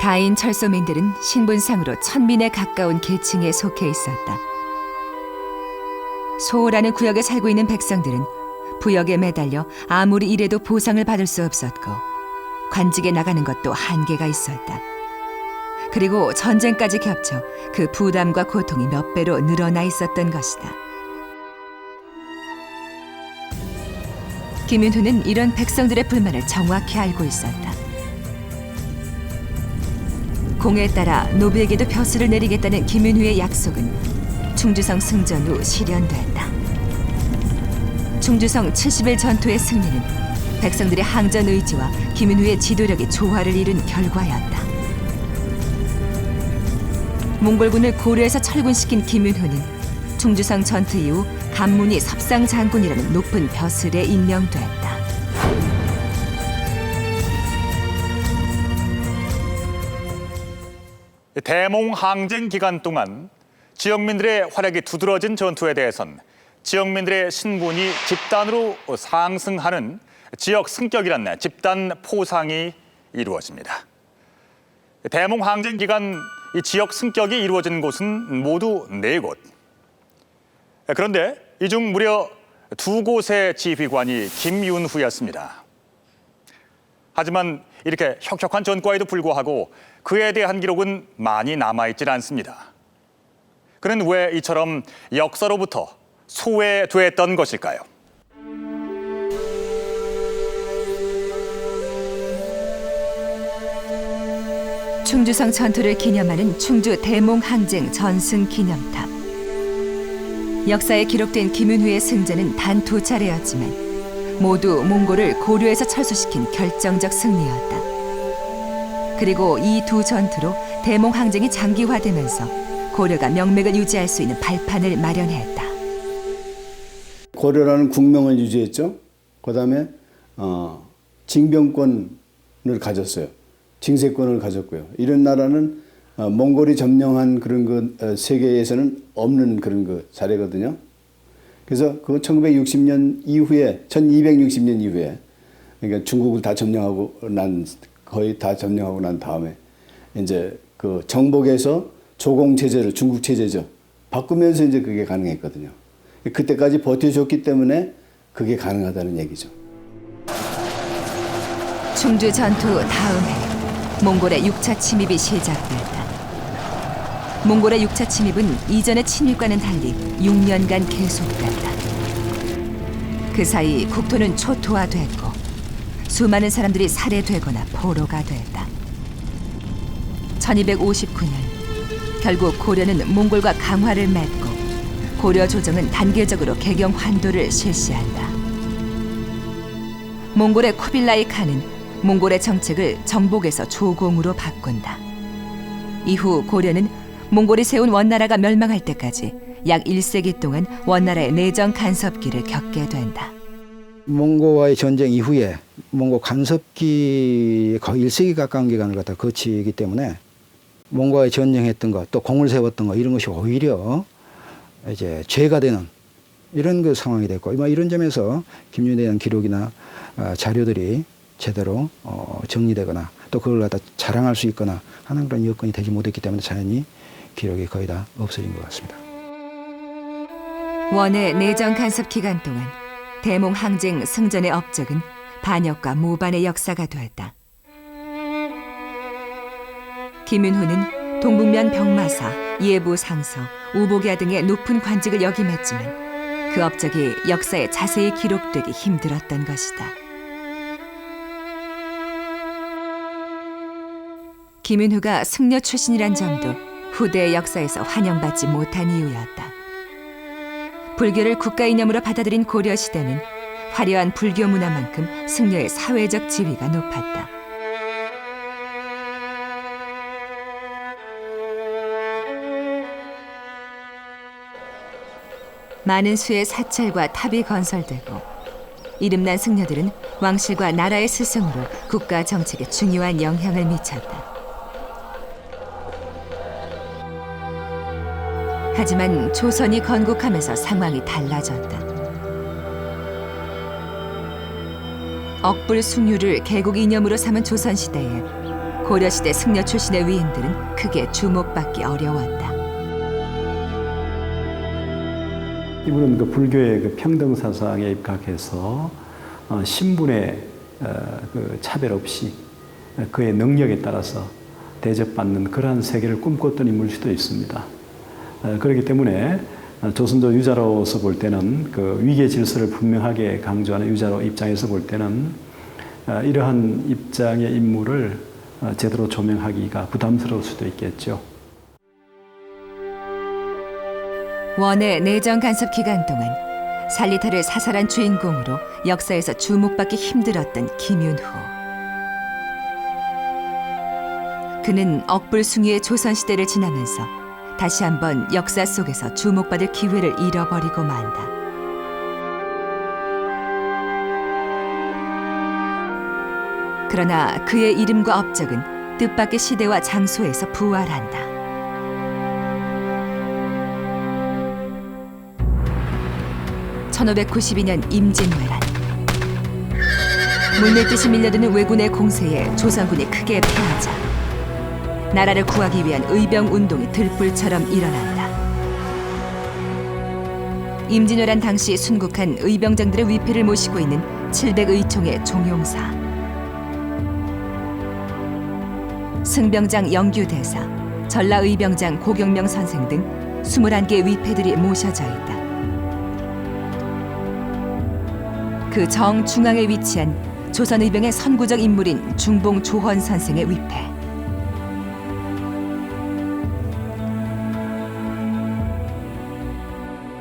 다인 철소민들은 신분상으로 천민에 가까운 계층에 속해 있었다. 소라는 구역에 살고 있는 백성들은 부역에 매달려 아무리 일해도 보상을 받을 수 없었고 관직에 나가는 것도 한계가 있었다. 그리고 전쟁까지 겹쳐 그 부담과 고통이 몇 배로 늘어나 있었던 것이다. 김윤후는 이런 백성들의 불만을 정확히 알고 있었다. 공에 따라 노비에게도 벼슬을 내리겠다는 김윤후의 약속은 충주성 승전 후 실현됐다. 충주성 70일 전투의 승리는 백성들의 항전 의지와 김윤후의 지도력이 조화를 이룬 결과였다. 몽골군을 고려에서 철군시킨 김윤후는 충주성 전투 이후 감문이 섭상장군이라는 높은 벼슬에 임명됐다. 대몽 항쟁 기간 동안 지역민들의 활약이 두드러진 전투에 대해선 지역민들의 신분이 집단으로 상승하는 지역 승격이라는 집단 포상이 이루어집니다. 대몽 항쟁 기간 이 지역 승격이 이루어진 곳은 모두 4곳. 그런데 이 중 무려 2곳의 지휘관이 김윤후였습니다. 하지만 이렇게 혁혁한 전과에도 불구하고 그에 대한 기록은 많이 남아있질 않습니다. 그는 왜 이처럼 역사로부터 소외됐던 것일까요? 충주성 전투를 기념하는 충주 대몽항쟁 전승 기념탑. 역사에 기록된 김윤후의 승전은 단 2차례였지만 모두 몽골을 고려에서 철수시킨 결정적 승리였다. 그리고 이 두 전투로 대몽항쟁이 장기화되면서 고려가 명맥을 유지할 수 있는 발판을 마련했다. 고려라는 국명을 유지했죠. 그다음에 징병권을 가졌어요. 징세권을 가졌고요. 이런 나라는 몽골이 점령한 그런 세계에서는 없는 그런 사례거든요. 그래서 그 1960년 이후에 1260년 이후에 그러니까 중국을 다 점령하고 거의 다 점령하고 난 다음에 이제 그 정복에서 조공 체제를 중국 체제죠. 바꾸면서 이제 그게 가능했거든요. 그때까지 버텨줬기 때문에 그게 가능하다는 얘기죠. 충주 전투 다음 해 몽골의 6차 침입이 시작됐다. 몽골의 6차 침입은 이전의 침입과는 달리 6년간 계속됐다. 그 사이 국토는 초토화됐고 수많은 사람들이 살해되거나 포로가 됐다. 1259년 결국 고려는 몽골과 강화를 맺고 고려 조정은 단계적으로 개경 환도를 실시한다. 몽골의 쿠빌라이 칸은 몽골의 정책을 정복에서 조공으로 바꾼다. 이후 고려는 몽골이 세운 원나라가 멸망할 때까지 약 1세기 동안 원나라의 내정 간섭기를 겪게 된다. 몽고와의 전쟁 이후에 몽고 간섭기 거의 1세기 가까운 기간을 갖다 거치기 때문에 몽고와의 전쟁했던 것, 또 공을 세웠던 것 이런 것이 오히려 이제 죄가 되는 이런 그 상황이 됐고 이런 점에서 김윤후에 대한 기록이나 자료들이 제대로 정리되거나 또 그걸 갖다 자랑할 수 있거나 하는 그런 여건이 되지 못했기 때문에 자연히 기록이 거의 다 없어진 것 같습니다. 원의 내정 간섭 기간 동안 대몽 항쟁 승전의 업적은 반역과 모반의 역사가 되었다. 김윤후는 동북면 병마사, 예부 상서, 우복야 등의 높은 관직을 역임했지만 그 업적이 역사에 자세히 기록되기 힘들었던 것이다. 김윤후가 승려 출신이란 점도 후대의 역사에서 환영받지 못한 이유였다. 불교를 국가 이념으로 받아들인 고려 시대는 화려한 불교 문화만큼 승려의 사회적 지위가 높았다. 많은 수의 사찰과 탑이 건설되고 이름난 승려들은 왕실과 나라의 스승으로 국가 정책에 중요한 영향을 미쳤다. 하지만 조선이 건국하면서 상황이 달라졌다. 억불 숭유를 개국 이념으로 삼은 조선시대에 고려시대 승려 출신의 위인들은 크게 주목받기 어려웠다. 이분은 그 불교의 그 평등 사상에 입각해서 신분의 그 차별 없이 그의 능력에 따라서 대접받는 그러한 세계를 꿈꿨던 인물일 수도 있습니다. 그렇기 때문에 조선조 유자로서 볼 때는 그 위계 질서를 분명하게 강조하는 유자로 입장에서 볼 때는 이러한 입장의 인물을 제대로 조명하기가 부담스러울 수도 있겠죠. 원의 내정 간섭 기간 동안 살리타를 사살한 주인공으로 역사에서 주목받기 힘들었던 김윤후. 그는 억불숭이의 조선시대를 지나면서 다시 한번 역사 속에서 주목받을 기회를 잃어버리고 만다. 그러나 그의 이름과 업적은 뜻밖의 시대와 장소에서 부활한다. (1592년) 임진왜란. 물밀듯이 밀려드는 왜군의 공세에 조선군이 크게 패하자 나라를 구하기 위한 의병운동이 들불처럼 일어난다. 임진왜란 당시 순국한 의병장들의 위패를 모시고 있는 700의총의 종용사, 승병장 영규대사, 전라의병장 고경명 선생 등 21개의 위패들이 모셔져 있다. 그 정중앙에 위치한 조선의병의 선구적 인물인 중봉 조헌 선생의 위패.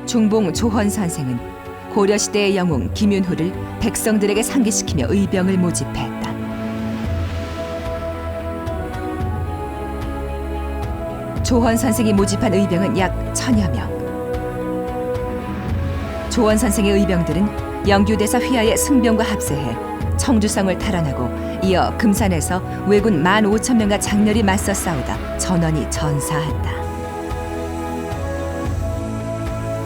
중봉 조헌 선생은 고려시대의 영웅 김윤후를 백성들에게 상기시키며 의병을 모집했다. 조헌 선생이 모집한 의병은 약 1000여 명. 조헌 선생의 의병들은 영규대사 휘하의 승병과 합세해 청주성을 탈환하고 이어 금산에서 왜군 15,000명과 장렬히 맞서 싸우다 전원이 전사한다.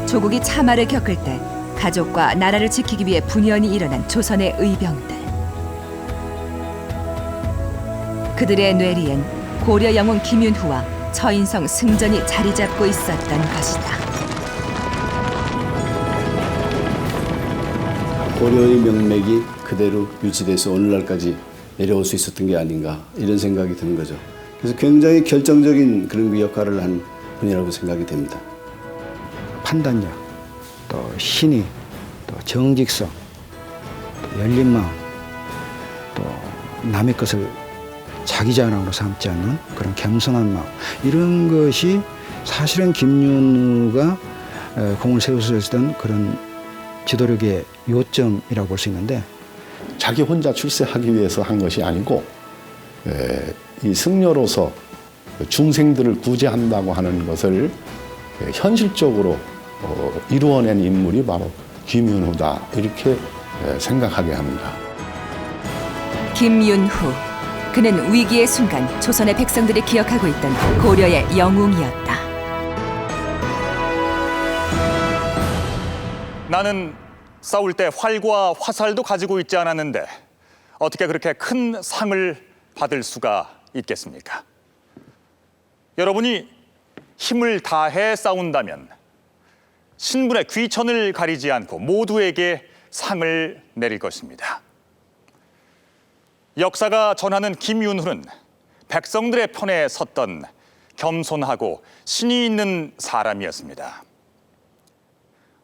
조국이 참화를 겪을 때 가족과 나라를 지키기 위해 분연히 일어난 조선의 의병들. 그들의 뇌리엔 고려 영웅 김윤후와 처인성 승전이 자리 잡고 있었던 것이다. 고려의 명맥이 그대로 유지돼서 오늘날까지 내려올 수 있었던 게 아닌가 이런 생각이 드는 거죠. 그래서 굉장히 결정적인 그런 역할을 한 분이라고 생각이 됩니다. 판단력, 또 신의, 또 정직성, 또 열린 마음, 또 남의 것을 자기 자랑으로 삼지 않는 그런 겸손한 마음, 이런 것이 사실은 김윤후가 공을 세웠던 그런 지도력의 요점이라고 볼 수 있는데, 자기 혼자 출세하기 위해서 한 것이 아니고 이 승려로서 중생들을 구제한다고 하는 것을 현실적으로 이루어낸 인물이 바로 김윤후다, 이렇게 생각하게 합니다. 김윤후, 그는 위기의 순간 조선의 백성들이 기억하고 있던 고려의 영웅이었다. 나는 싸울 때 활과 화살도 가지고 있지 않았는데 어떻게 그렇게 큰 상을 받을 수가 있겠습니까? 여러분이 힘을 다해 싸운다면 신분의 귀천을 가리지 않고 모두에게 상을 내릴 것입니다. 역사가 전하는 김윤후는 백성들의 편에 섰던 겸손하고 신이 있는 사람이었습니다.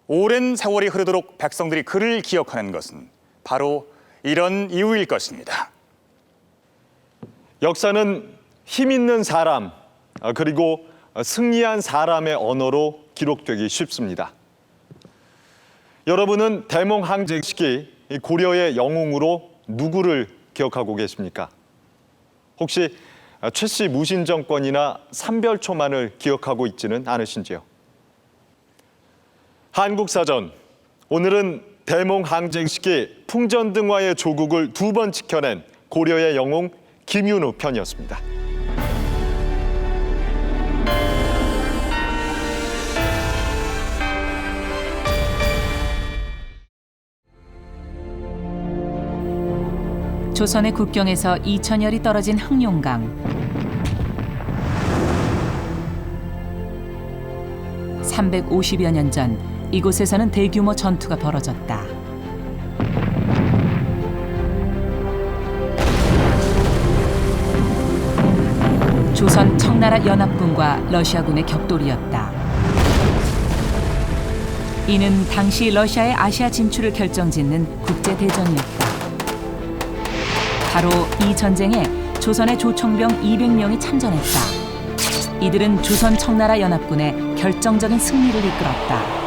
오랜 세월이 흐르도록 백성들이 그를 기억하는 것은 바로 이런 이유일 것입니다. 역사는 힘 있는 사람, 그리고 승리한 사람의 언어로 기록되기 쉽습니다. 여러분은 대몽항쟁 시기 고려의 영웅으로 누구를 기억하고 계십니까? 혹시 최씨 무신 정권이나 삼별초만을 기억하고 있지는 않으신지요? 한국사전, 오늘은 대몽항쟁 시기 풍전등화의 조국을 2번 지켜낸 고려의 영웅 김윤후 편이었습니다. 조선의 국경에서 2000여리 떨어진 흑룡강. 350여 년 전 이곳에서는 대규모 전투가 벌어졌다. 조선 청나라 연합군과 러시아군의 격돌이었다. 이는 당시 러시아의 아시아 진출을 결정짓는 국제대전이었다. 바로 이 전쟁에 조선의 조총병 200명이 참전했다. 이들은 조선 청나라 연합군의 결정적인 승리를 이끌었다.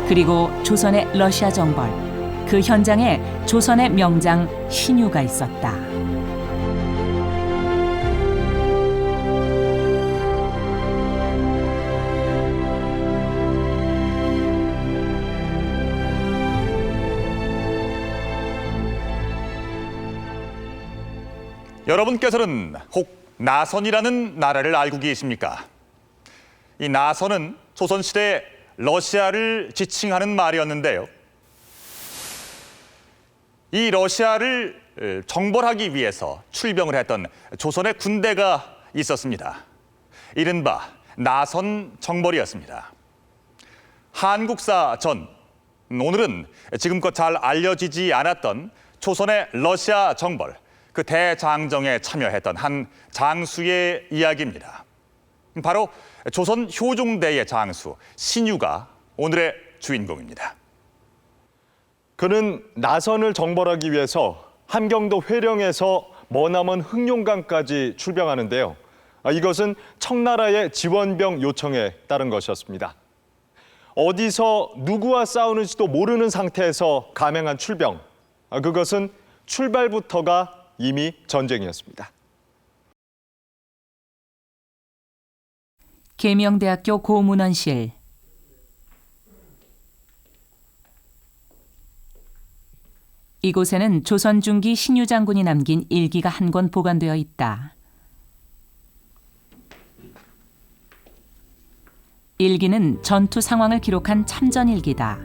그리고 조선의 러시아 정벌, 그 현장에 조선의 명장 신유가 있었다. 여러분께서는 혹 나선이라는 나라를 알고 계십니까? 이 나선은 조선시대 러시아를 지칭하는 말이었는데요. 이 러시아를 정벌하기 위해서 출병을 했던 조선의 군대가 있었습니다. 이른바 나선 정벌이었습니다. 한국사 전, 오늘은 지금껏 잘 알려지지 않았던 조선의 러시아 정벌, 그 대장정에 참여했던 한 장수의 이야기입니다. 바로 조선 효종대의 장수 신유가 오늘의 주인공입니다. 그는 나선을 정벌하기 위해서 함경도 회령에서 머나먼 흑룡강까지 출병하는데요. 이것은 청나라의 지원병 요청에 따른 것이었습니다. 어디서 누구와 싸우는지도 모르는 상태에서 감행한 출병, 그것은 출발부터가 이미 전쟁이었습니다. 계명대학교 고문원실. 이곳에는 조선 중기 신유 장군이 남긴 일기가 한 권 보관되어 있다. 일기는 전투 상황을 기록한 참전일기다.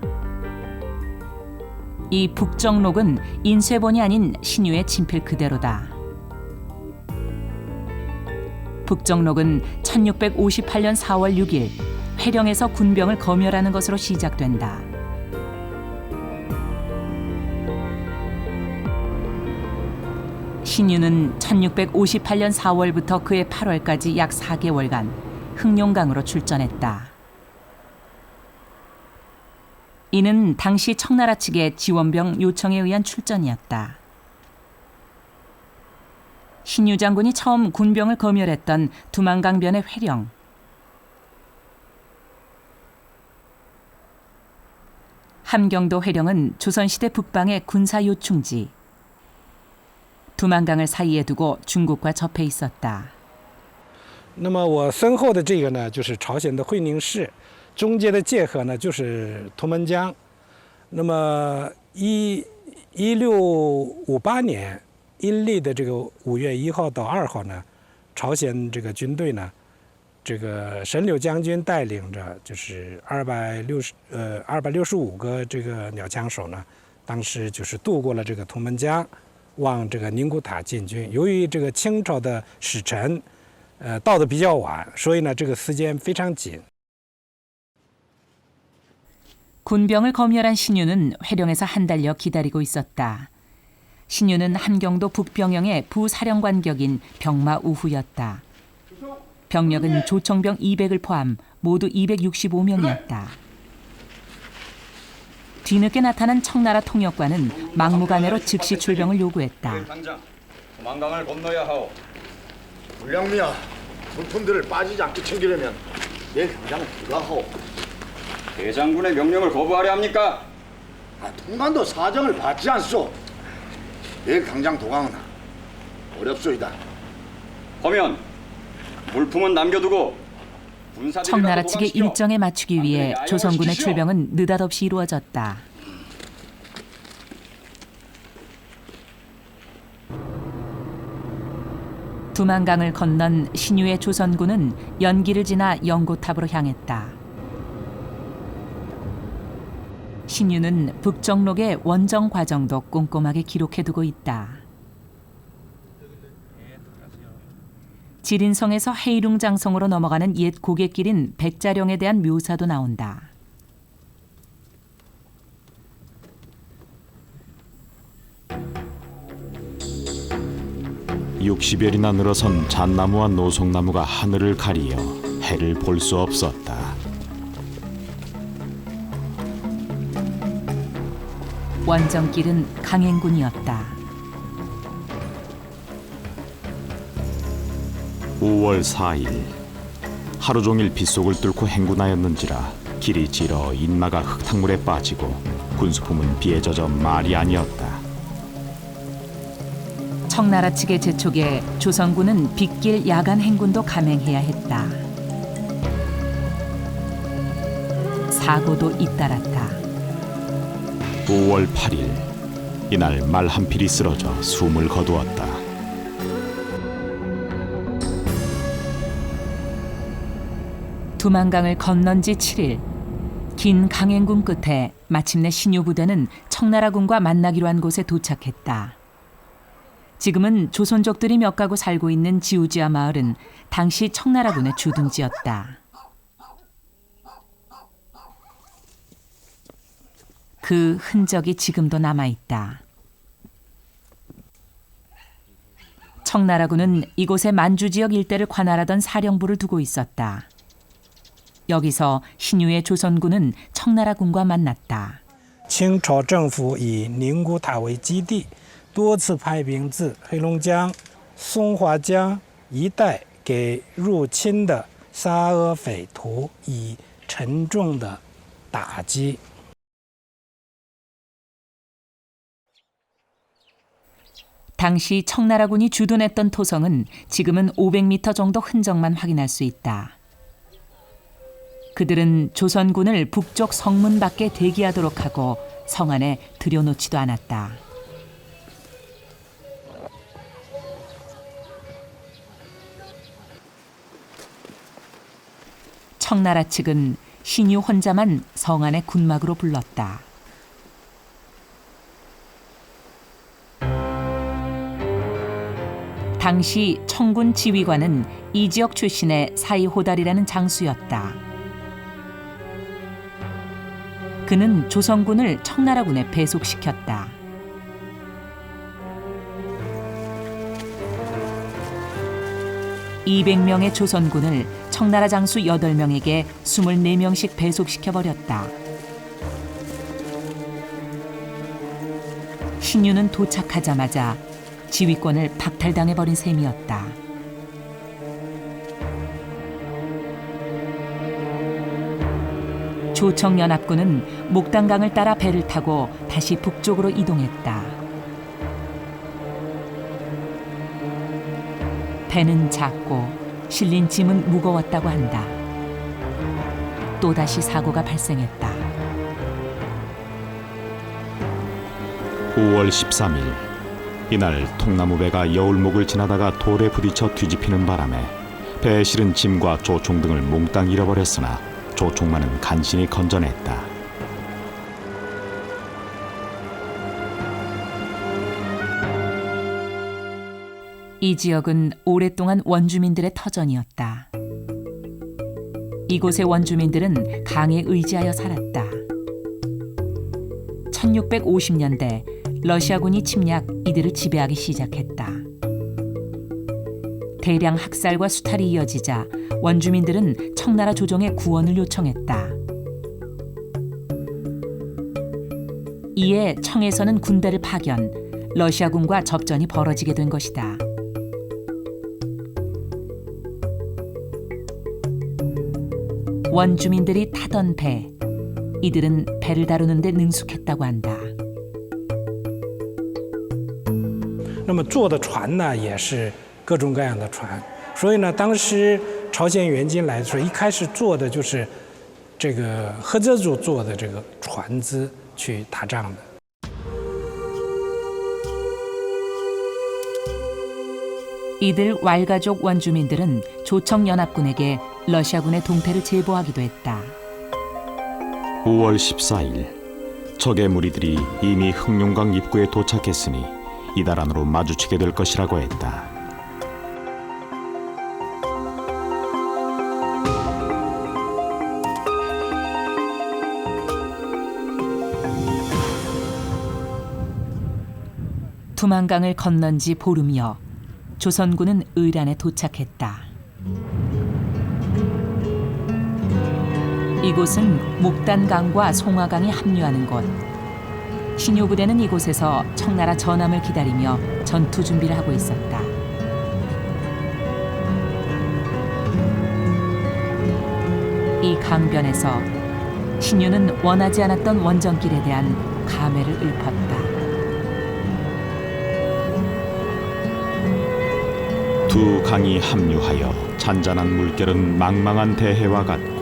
이 북정록은 인쇄본이 아닌 신유의 친필 그대로다. 북정록은 1658년 4월 6일 회령에서 군병을 검열하는 것으로 시작된다. 신유는 1658년 4월부터 그해 8월까지 약 4개월간 흑룡강으로 출전했다. 이는 당시 청나라 측의 지원병 요청에 의한 출전이었다. 신유 장군이 처음 군병을 검열했던 두만강변의 회령. 함경도 회령은 조선시대 북방의 군사 요충지. 두만강을 사이에 두고 중국과 접해 있었다. 那么我身后的这个呢，就是朝鲜的会宁市，中间的界河呢就是图们江。那么1658年阴历的这个5月1号到2号呢，朝鲜这个军队呢，这个沈柳将军带领着就是265个这个鸟枪手呢，当时就是渡过了这个图们江，往这个宁古塔进军。由于这个清朝的使臣到的比较晚，所以呢这个时间非常紧。 군병을 검열한 신유는 회령에서 한달여 기다리고 있었다. 신유는 함경도 북병영의 부사령관 격인 병마 우후였다. 병력은 조청병 200을 포함 모두 265명이었다. 뒤늦게 나타난 청나라 통역관은 막무가내로 즉시 출병을 요구했다. 당장 도망강을 건너야 하오. 불량미야, 군품들을 빠지지 않게 챙기려면 내일 당장 들어가오. 대장군의 명령을 거부하려 합니까? 통관도 사정을 받지 않소. 내일 당장 도강은 어렵소이다. 허면 물품은 남겨두고 청나라 측의 일정에 맞추기 위해 조선군의 출병은 느닷없이 이루어졌다. 두만강을 건넌 신유의 조선군은 연기를 지나 영고탑으로 향했다. 신유는 북정록의 원정 과정도 꼼꼼하게 기록해두고 있다. 지린성에서 해이룽장성으로 넘어가는 옛 고갯길인 백자령에 대한 묘사도 나온다. 육십여리나 늘어선 잣나무와 노송나무가 하늘을 가리어 해를 볼 수 없었다. 원정길은 강행군이었다. 5월 4일 하루 종일 빗속을 뚫고 행군하였는지라 길이 질어 인마가 흙탕물에 빠지고 군수품은 비에 젖어 말이 아니었다. 청나라 측의 재촉에 조선군은 빗길 야간 행군도 감행해야 했다. 사고도 잇따랐다. 5월 8일 이날 말 한 필이 쓰러져 숨을 거두었다. 두만강을 건넌 지 7일, 긴 강행군 끝에 마침내 신유 부대는 청나라군과 만나기로 한 곳에 도착했다. 지금은 조선족들이 몇 가구 살고 있는 지우지아 마을은 당시 청나라군의 주둔지였다. 그 흔적이 지금도 남아있다. 청나라군은 이곳에 만주 지역 일대를 관할하던 사령부를 두고 있었다. 여기서 신유의 조선군은 청나라군과 만났다. 清朝政府以宁古塔为基地，多次派兵自黑龙江、松花江一带给入侵的沙俄匪徒以沉重的打击。 당시 청나라군이 주둔했던 토성은 지금은 500m 정도 흔적만 확인할 수 있다. 그들은 조선군을 북쪽 성문 밖에 대기하도록 하고 성 안에 들여놓지도 않았다. 청나라 측은 신유 혼자만 성 안에 군막으로 불렀다. 당시 청군 지휘관은 이 지역 출신의 사이호달이라는 장수였다. 그는 조선군을 청나라군에 배속시켰다. (200명의) 조선군을 청나라 장수 8명에게 24명씩 배속시켜버렸다. 신유는 도착하자마자 지휘권을 박탈당해버린 셈이었다. 조청연합군은 목단강을 따라 배를 타고 다시 북쪽으로 이동했다. 배는 작고 실린 짐은 무거웠다고 한다. 또다시 사고가 발생했다. 5월 13일 이날 통나무배가 여울목을 지나다가 돌에 부딪혀 뒤집히는 바람에 배에 실은 짐과 조총 등을 몽땅 잃어버렸으나 조총만은 간신히 건져냈다. 이 지역은 오랫동안 원주민들의 터전이었다. 이곳의 원주민들은 강에 의지하여 살았다. 1650년대 러시아군이 침략 이들을 지배하기 시작했다. 대량 학살과 수탈이 이어지자 원주민들은 청나라 조정에 구원을 요청했다. 이에 청에서는 군대를 파견, 러시아군과 접전이 벌어지게 된 것이다. 원주민들이 타던 배, 이들은 배를 다루는 데 능숙했다고 한다. 那么坐的船呢，也是各种各样的船，所以呢，当时朝鲜援军来的时候，一开始坐的就是这个赫哲族坐的这个船只去打仗的。 이들 왈가족 원주민들은 조청연합군에게 러시아군의 동태를 제보하기도 했다. 5월 14일 적의 무리들이 이미 흑룡강 입구에 도착했으니 이달 안으로 마주치게 될 것이라고 했다. 두만강을 건넌 지 보름여 조선군은 의란에 도착했다. 이곳은 목단강과 송화강이 합류하는 곳. 신유 부대는 이곳에서 청나라 전함을 기다리며 전투 준비를 하고 있었다. 이 강변에서 신유는 원하지 않았던 원정길에 대한 감회를 읊었다. 두 강이 합류하여 잔잔한 물결은 망망한 대해와 같고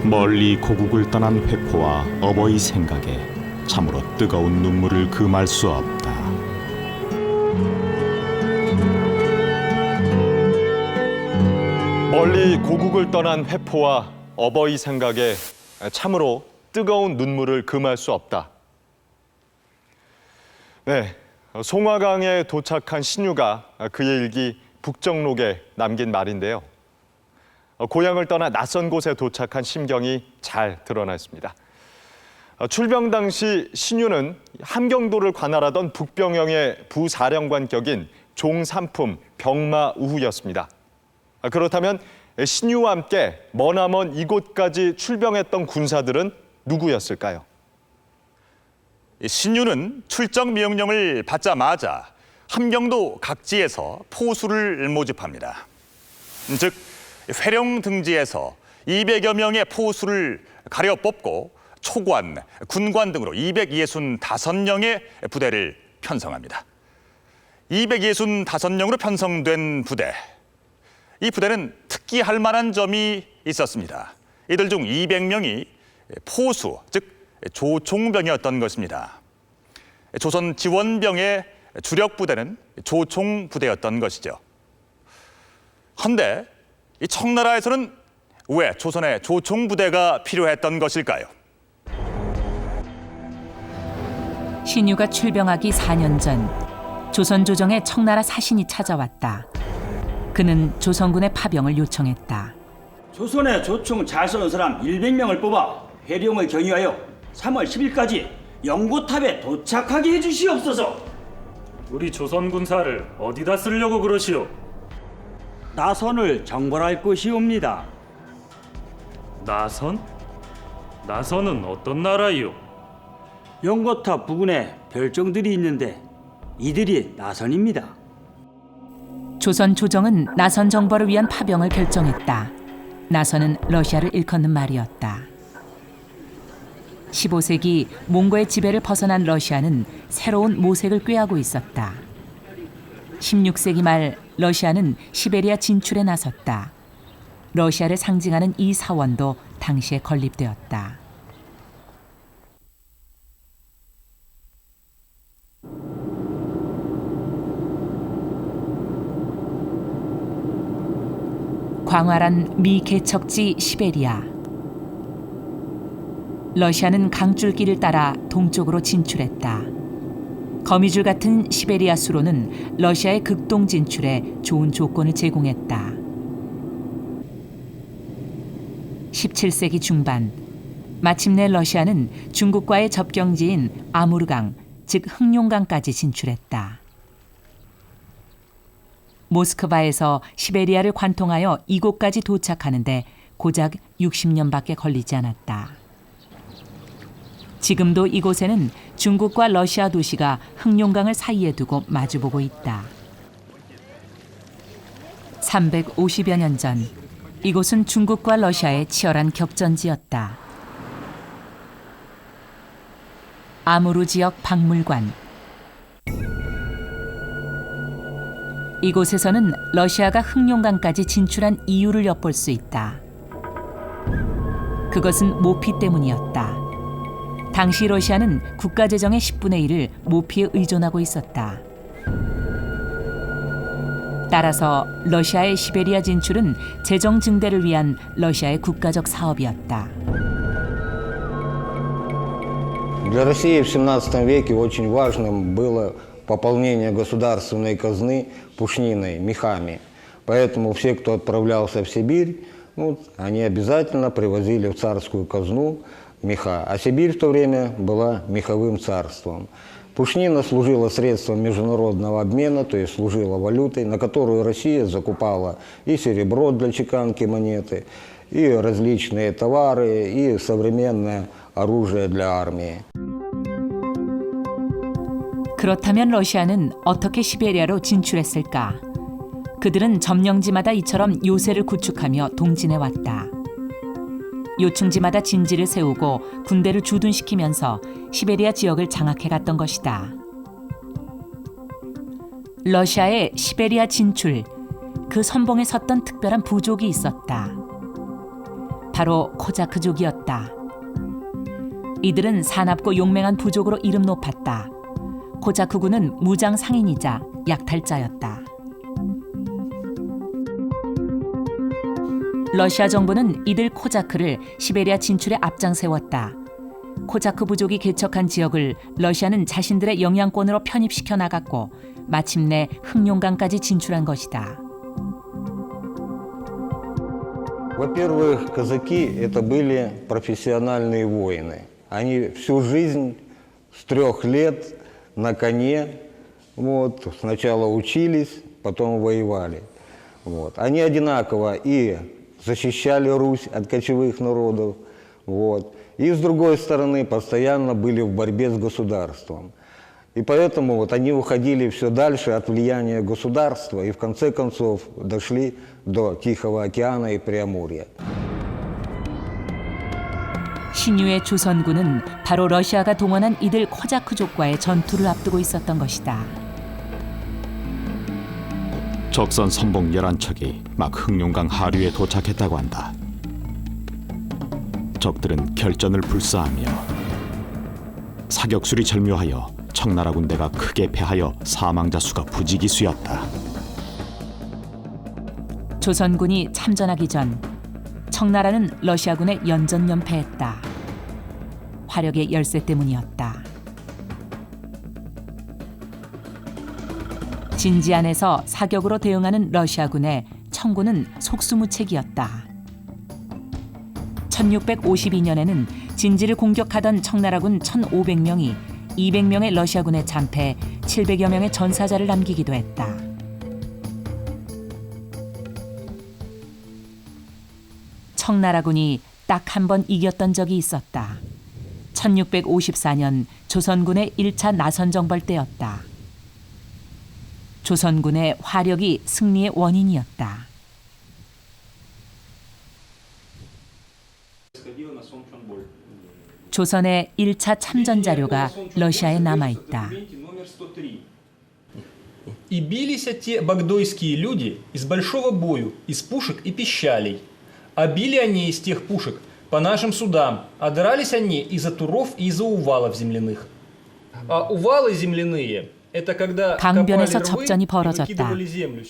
멀리 고국을 떠난 회포와 어버이 생각에 참으로 뜨거운 눈물을 금할 수 없다. 멀리 고국을 떠난 회포와 어버이 생각에 참으로 뜨거운 눈물을 금할 수 없다. 네, 송화강에 도착한 신유가 그의 일기 북정록에 남긴 말인데요. 고향을 떠나 낯선 곳에 도착한 심경이 잘 드러나 있습니다. 출병 당시 신유는 함경도를 관할하던 북병영의 부사령관 격인 종삼품 병마우후였습니다. 그렇다면 신유와 함께 머나먼 이곳까지 출병했던 군사들은 누구였을까요? 신유는 출정 명령을 받자마자 함경도 각지에서 포수를 모집합니다. 즉 회령 등지에서 200여 명의 포수를 가려 뽑고 초관, 군관 등으로 265명의 부대를 편성합니다. 265명으로 편성된 부대. 이 부대는 특기할 만한 점이 있었습니다. 이들 중 200명이 포수, 즉 조총병이었던 것입니다. 조선 지원병의 주력 부대는 조총부대였던 것이죠. 한데 이 청나라에서는 왜 조선의 조총부대가 필요했던 것일까요? 신유가 출병하기 4년 전 조선 조정에 청나라 사신이 찾아왔다. 그는 조선군의 파병을 요청했다. 조선의 조총 잘 쏘는 사람 100명을 뽑아 회령을 경유하여 3월 10일까지 영고탑에 도착하게 해주시옵소서. 우리 조선 군사를 어디다 쓰려고 그러시오? 나선을 정벌할 것이옵니다. 나선? 나선은 어떤 나라이오? 영고탑 부근에 별정들이 있는데 이들이 나선입니다. 조선 조정은 나선 정벌을 위한 파병을 결정했다. 나선은 러시아를 일컫는 말이었다. 15세기 몽고의 지배를 벗어난 러시아는 새로운 모색을 꾀하고 있었다. 16세기 말 러시아는 시베리아 진출에 나섰다. 러시아를 상징하는 이 사원도 당시에 건립되었다. 광활한 미개척지 시베리아. 러시아는 강줄기를 따라 동쪽으로 진출했다. 거미줄 같은 시베리아 수로는 러시아의 극동 진출에 좋은 조건을 제공했다. 17세기 중반 마침내 러시아는 중국과의 접경지인 아무르강, 즉 흑룡강까지 진출했다. 모스크바에서 시베리아를 관통하여 이곳까지 도착하는데 고작 60년밖에 걸리지 않았다. 지금도 이곳에는 중국과 러시아 도시가 흑룡강을 사이에 두고 마주보고 있다. 350여 년 전 이곳은 중국과 러시아의 치열한 격전지였다. 아무르 지역 박물관. 이곳에서는 러시아가 흑룡강까지 진출한 이유를 엿볼 수 있다. 그것은 모피 때문이었다. 당시 러시아는 국가 재정의 10분의 1을 모피에 의존하고 있었다. 따라서 러시아의 시베리아 진출은 재정 증대를 위한 러시아의 국가적 사업이었다. Для России в XVII веке очень важным было пополнение государственной казны пушниной, мехами. Поэтому все, кто отправлялся в Сибирь, они обязательно привозили в царскую казну меха. А Сибирь в то время была меховым царством. Пушнина служила средством международного обмена, то есть служила валютой, на которую Россия закупала и серебро для чеканки монеты, и различные товары, и современное оружие для армии. 그렇다면 러시아는 어떻게 시베리아로 진출했을까? 그들은 점령지마다 이처럼 요새를 구축하며 동진해왔다. 요충지마다 진지를 세우고 군대를 주둔시키면서 시베리아 지역을 장악해갔던 것이다. 러시아의 시베리아 진출, 그 선봉에 섰던 특별한 부족이 있었다. 바로 코자크족이었다. 이들은 사납고 용맹한 부족으로 이름 높았다. 코자크군은 무장 상인이자 약탈자였다. 러시아 정부는 이들 코자크를 시베리아 진출에 앞장세웠다. 코자크 부족이 개척한 지역을 러시아는 자신들의 영향권으로 편입시켜 나갔고 마침내 흑룡강까지 진출한 것이다. Во-первых, казаки это были профессиональные воины. Они всю жизнь с 3 лет на коне, сначала учились, потом воевали. Они одинаково и защищали Русь от кочевых народов, и с другой стороны постоянно были в борьбе с государством. И поэтому они уходили все дальше от влияния государства и в конце концов дошли до Тихого океана и Преамурья. 신유의 조선군은 바로 러시아가 동원한 이들 코자크족과의 전투를 앞두고 있었던 것이다. 적선 선봉 11척이 막 흑룡강 하류에 도착했다고 한다. 적들은 결전을 불사하며 사격술이 절묘하여 청나라 군대가 크게 패하여 사망자 수가 부지기수였다. 조선군이 참전하기 전 청나라는 러시아군에 연전연패했다. 화력의 열세 때문이었다. 진지안에서 사격으로 대응하는 러시아군의 청군은 속수무책이었다. 1652년에는 진지를 공격하던 청나라군 1,500명이 200명의 러시아군에 참패 700여 명의 전사자를 남기기도 했다. 청나라군이 딱 한 번 이겼던 적이 있었다. 1654년 조선군의 1차 나선정벌 때였다. 조선군의 화력이 승리의 원인이었다. 조선의 1차 참전 자료가 러시아에 남아있다. И бились те багдойские люди из большого бою, из пушек и пищалей. А били они из тех пушек по нашим судам, а дрались они из-за туров и из-за увалов земляных. А увалы земляные – это когда 강변에서 접전이 벌어졌다.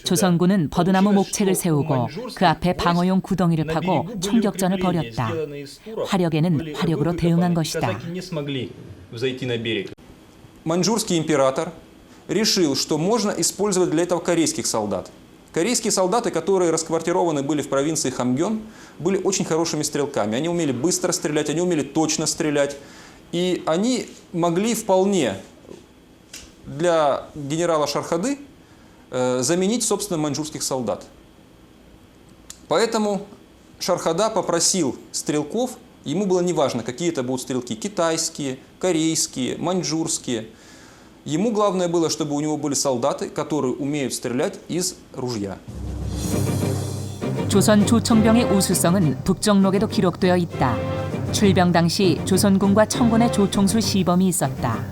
조선군은 버드나무 목책을 세우고 그 앞에 방어용 구덩이를 파고 총격전을 벌였다. 화력에는 화력으로 대응한 것이다. Маньчжурский император решил, что можно использовать для этого корейских солдат. Корейские солдаты, которые расквартированы были в провинции Хамгён, были очень хорошими стрелками. Они умели быстро стрелять, они умели точно стрелять. И они могли вполне для генерала Шархады заменить, собственно, маньчжурских солдат. Поэтому Шархада попросил стрелков, ему было неважно, какие это будут стрелки, китайские, корейские, маньчжурские. Ему главное было, чтобы у него были солдаты, которые умеют стрелять из ружья. 조선 조총병의 우수성은 북정록에도 기록되어 있다. 출병 당시 조선군과 청군의 조총술 시범이 있었다.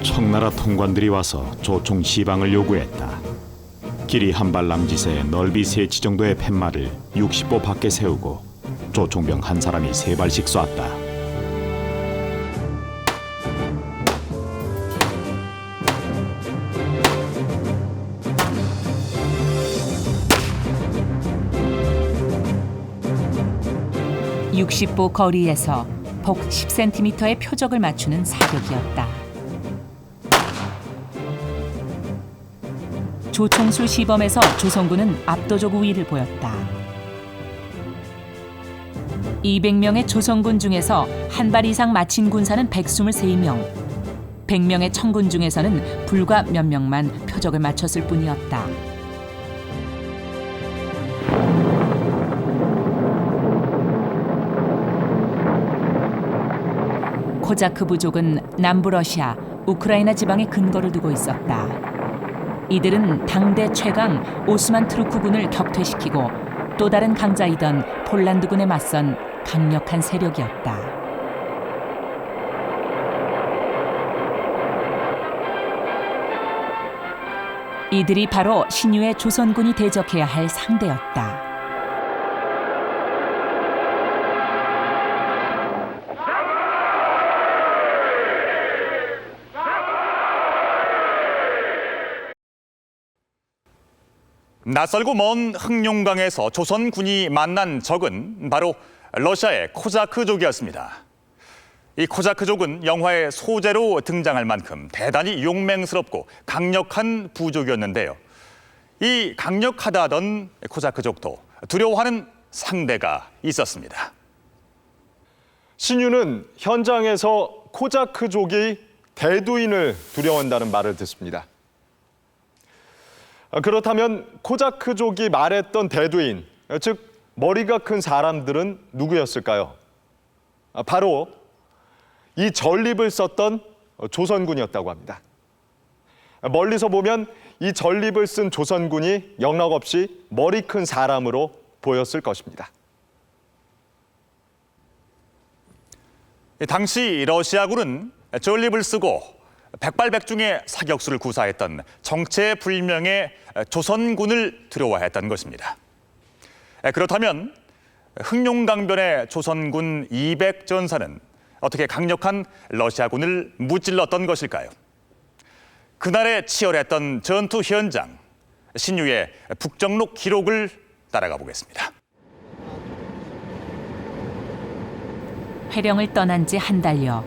청나라 통관들이 와서 조총 시방을 요구했다. 길이 한 발 남짓에 넓이 3치 정도의 팻말을 60보 밖에 세우고 조총병 한 사람이 3발씩 쐈다. (60보) 거리에서 복 10cm의 표적을 맞추는 사격이었다. 조총술 시범에서 조선군은 압도적 우위를 보였다. 200명의 조선군 중에서 한 발 이상 맞힌 군사는 123명, 100명의 청군 중에서는 불과 몇 명만 표적을 맞췄을 뿐이었다. 코자크 부족은 남부 러시아, 우크라이나 지방에 근거를 두고 있었다. 이들은 당대 최강 오스만 트루크군을 격퇴시키고 또 다른 강자이던 폴란드군에 맞선 강력한 세력이었다. 이들이 바로 신유의 조선군이 대적해야 할 상대였다. 낯설고 먼 흑룡강에서 조선군이 만난 적은 바로 러시아의 코자크족이었습니다. 이 코자크족은 영화의 소재로 등장할 만큼 대단히 용맹스럽고 강력한 부족이었는데요. 이 강력하다던 코자크족도 두려워하는 상대가 있었습니다. 신유는 현장에서 코자크족이 대두인을 두려워한다는 말을 듣습니다. 그렇다면 코자크족이 말했던 대두인, 즉 머리가 큰 사람들은 누구였을까요? 바로 이 전립을 썼던 조선군이었다고 합니다. 멀리서 보면 이 전립을 쓴 조선군이 영락없이 머리 큰 사람으로 보였을 것입니다. 당시 러시아군은 전립을 쓰고 백발백중의 사격수를 구사했던 정체불명의 조선군을 두려워했던 것입니다. 그렇다면 흑룡강변의 조선군 200전사는 어떻게 강력한 러시아군을 무찔렀던 것일까요? 그날의 치열했던 전투 현장, 신유의 북정록 기록을 따라가 보겠습니다. 회령을 떠난 지 한 달여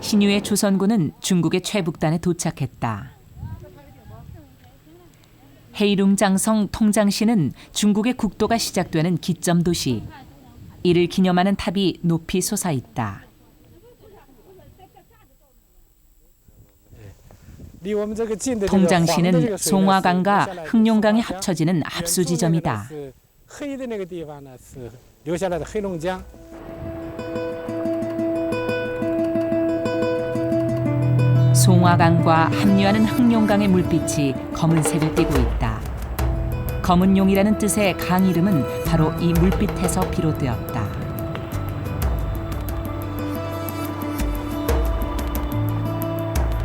신유의 조선군은 중국의 최북단에 도착했다. 헤이룽장성 통장시는 중국의 국도가 시작되는 기점 도시. 이를 기념하는 탑이 높이 솟아 있다. 통장시는 송화강과 흑룡강이 합쳐지는 합수 지점이다. 송화강과 합류하는 흑룡강의 물빛이 검은색을 띠고 있다. 검은 용이라는 뜻의 강 이름은 바로 이 물빛에서 비롯되었다.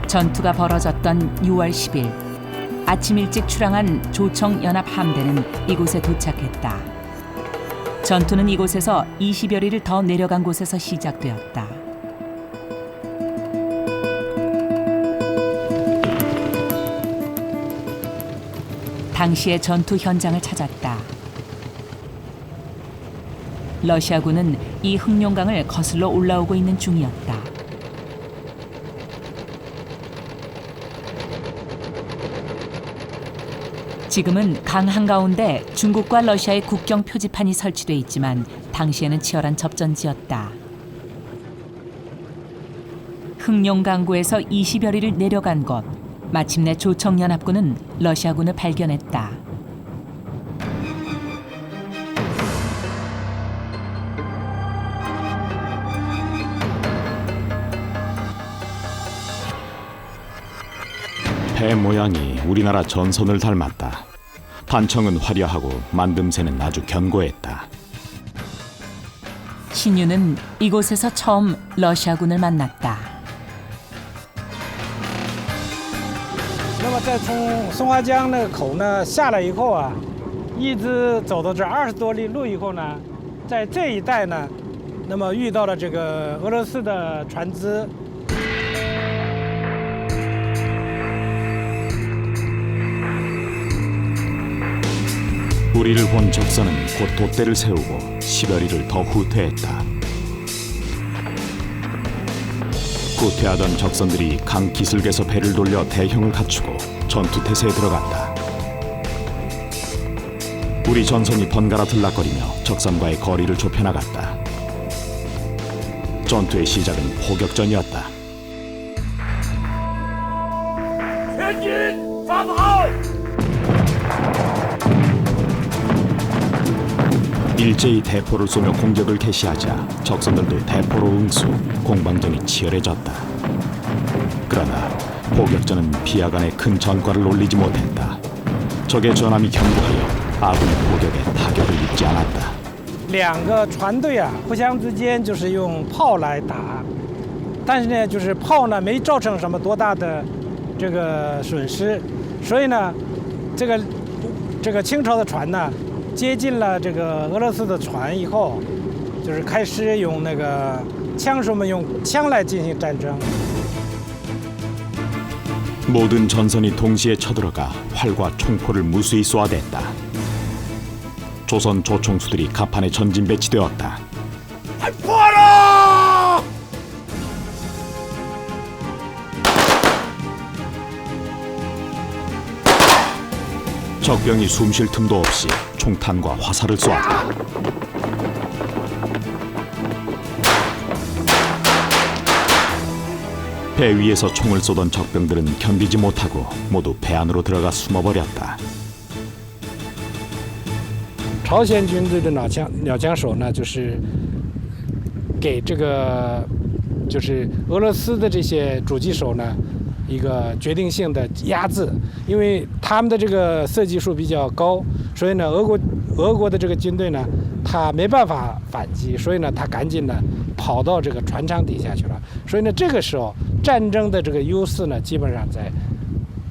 전투가 벌어졌던 6월 10일 아침 일찍 출항한 조청 연합 함대는 이곳에 도착했다. 전투는 이곳에서 20여리를 더 내려간 곳에서 시작되었다. 당시의 전투 현장을 찾았다. 러시아군은 이 흑룡강을 거슬러 올라오고 있는 중이었다. 지금은 강 한가운데 중국과 러시아의 국경 표지판이 설치돼 있지만 당시에는 치열한 접전지였다. 흑룡강구에서 20여리를 내려간 곳, 마침내 조청연합군은 러시아군을 발견했다. 배 모양이 우리나라 전선을 닮았다. 단청은 화려하고 만듦새는 아주 견고했다. 신유는 이곳에서 처음 러시아군을 만났다. 那么再从松花江那个口呢下来以后啊，一直走到这20多里路以后呢，在这一带呢，那么遇到了这个俄罗斯的船只。 우리를 본 적선은 곧 돛대를 세우고 10여리를 더 후퇴했다. 후퇴하던 적선들이 강 기슭에서 배를 돌려 대형을 갖추고 전투 태세에 들어갔다. 우리 전선이 번갈아 들락거리며 적선과의 거리를 좁혀나갔다. 전투의 시작은 포격전이었다. 일제히 대포를 쏘며 공격을 개시하자 적선들도 대포로 응수, 공방전이 치열해졌다. 그러나 포격전은 비하간에 큰 전과를 올리지 못했다. 적의 전함이 경고하여 아군의 포격에 타격을 입지 않았다. 两个船队啊，互相之间就是用炮来打，但是呢，就是炮呢没造成什么多大的这个损失，所以呢，这个清朝的船呢。 接近了这个俄罗斯的船以后，就是开始用那个枪手们用枪来进行战争。 모든 전선이 동시에 쳐들어가 활과 총포를 무수히 쏘아댔다. 조선 조총수들이 갑판에 전진 배치되었다. 포하라! 적병이 숨 쉴 틈도 없이 총탄과 화살을 쏘았다. 배 위에서 총을 쏘던 적병들은 견디지 못하고 모두 배 안으로 들어가 숨어버렸다. 朝鲜军队的鸟枪手呢，就是给这个就是俄罗斯的这些主击手呢。 一个决定性的压制，因为他们的这个射击数比较高，所以呢，俄国的这个军队呢，他没办法反击，所以呢，他赶紧呢跑到这个船舱底下去了。所以呢，这个时候战争的这个优势呢，基本上在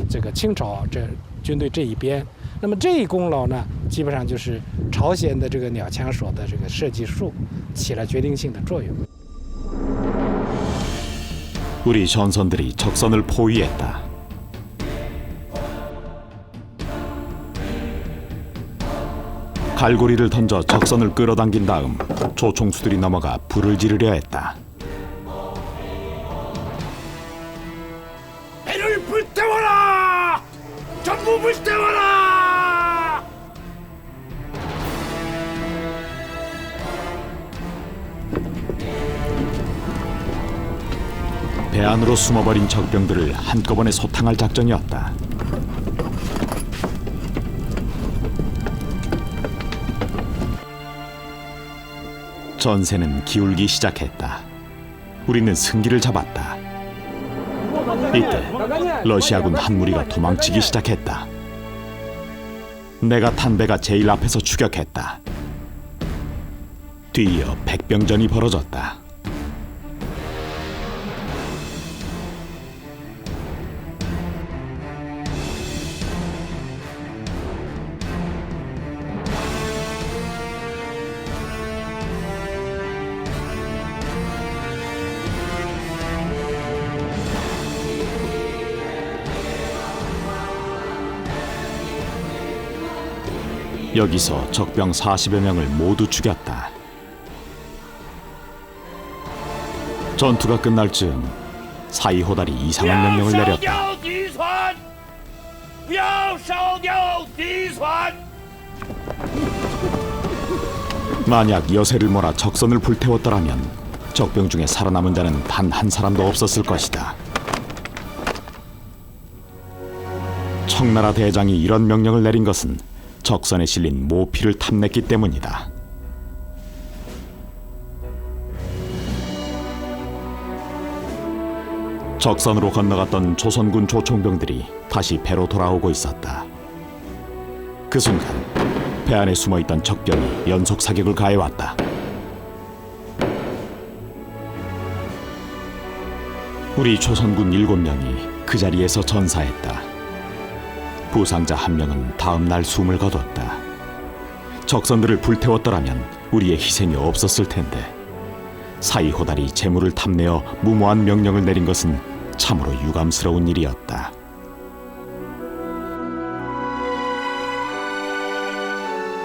这个清朝这军队这一边。那么这一功劳呢，基本上就是朝鲜的这个鸟枪手的这个射击数起了决定性的作用。 우리 전선들이 적선을 포위했다. 갈고리를 던져 적선을 끌어당긴 다음 조총수들이 넘어가 불을 지르려 했다. 배를 불태워라! 전부 불태워라! 배 안으로 숨어버린 적병들을 한꺼번에 소탕할 작전이었다. 전세는 기울기 시작했다. 우리는 승기를 잡았다. 이때 러시아군 한 무리가 도망치기 시작했다. 내가 탄 배가 제일 앞에서 추격했다. 뒤이어 백병전이 벌어졌다. 여기서 적병 40여 명을 모두 죽였다. 전투가 끝날 즈음 사이호달이 이상한 명령을 내렸다. 이산! 만약 여세를 몰아 적선을 불태웠더라면 적병 중에 살아남은 자는 단 한 사람도 없었을 것이다. 청나라 대장이 이런 명령을 내린 것은 적선에 실린 모피를 탐냈기 때문이다. 적선으로 건너갔던 조선군 조총병들이 다시 배로 돌아오고 있었다. 그 순간 배 안에 숨어있던 적병이 연속 사격을 가해왔다. 우리 조선군 7명이 그 자리에서 전사했다. 부상자 1명은 다음 날 숨을 거뒀다. 적선들을 불태웠더라면 우리의 희생이 없었을 텐데 사이호달이 재물을 탐내어 무모한 명령을 내린 것은 참으로 유감스러운 일이었다.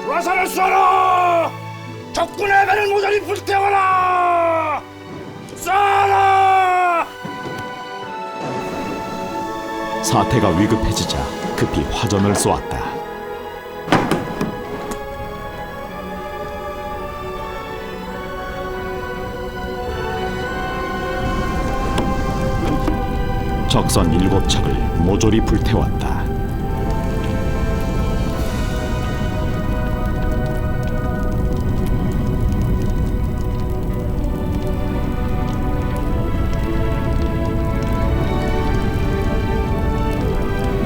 화살을 쏘라! 적군의 배를 모조리 불태워라! 쏘라! 사태가 위급해지자 급히 화전을 쏘았다. 적선 7척을 모조리 불태웠다.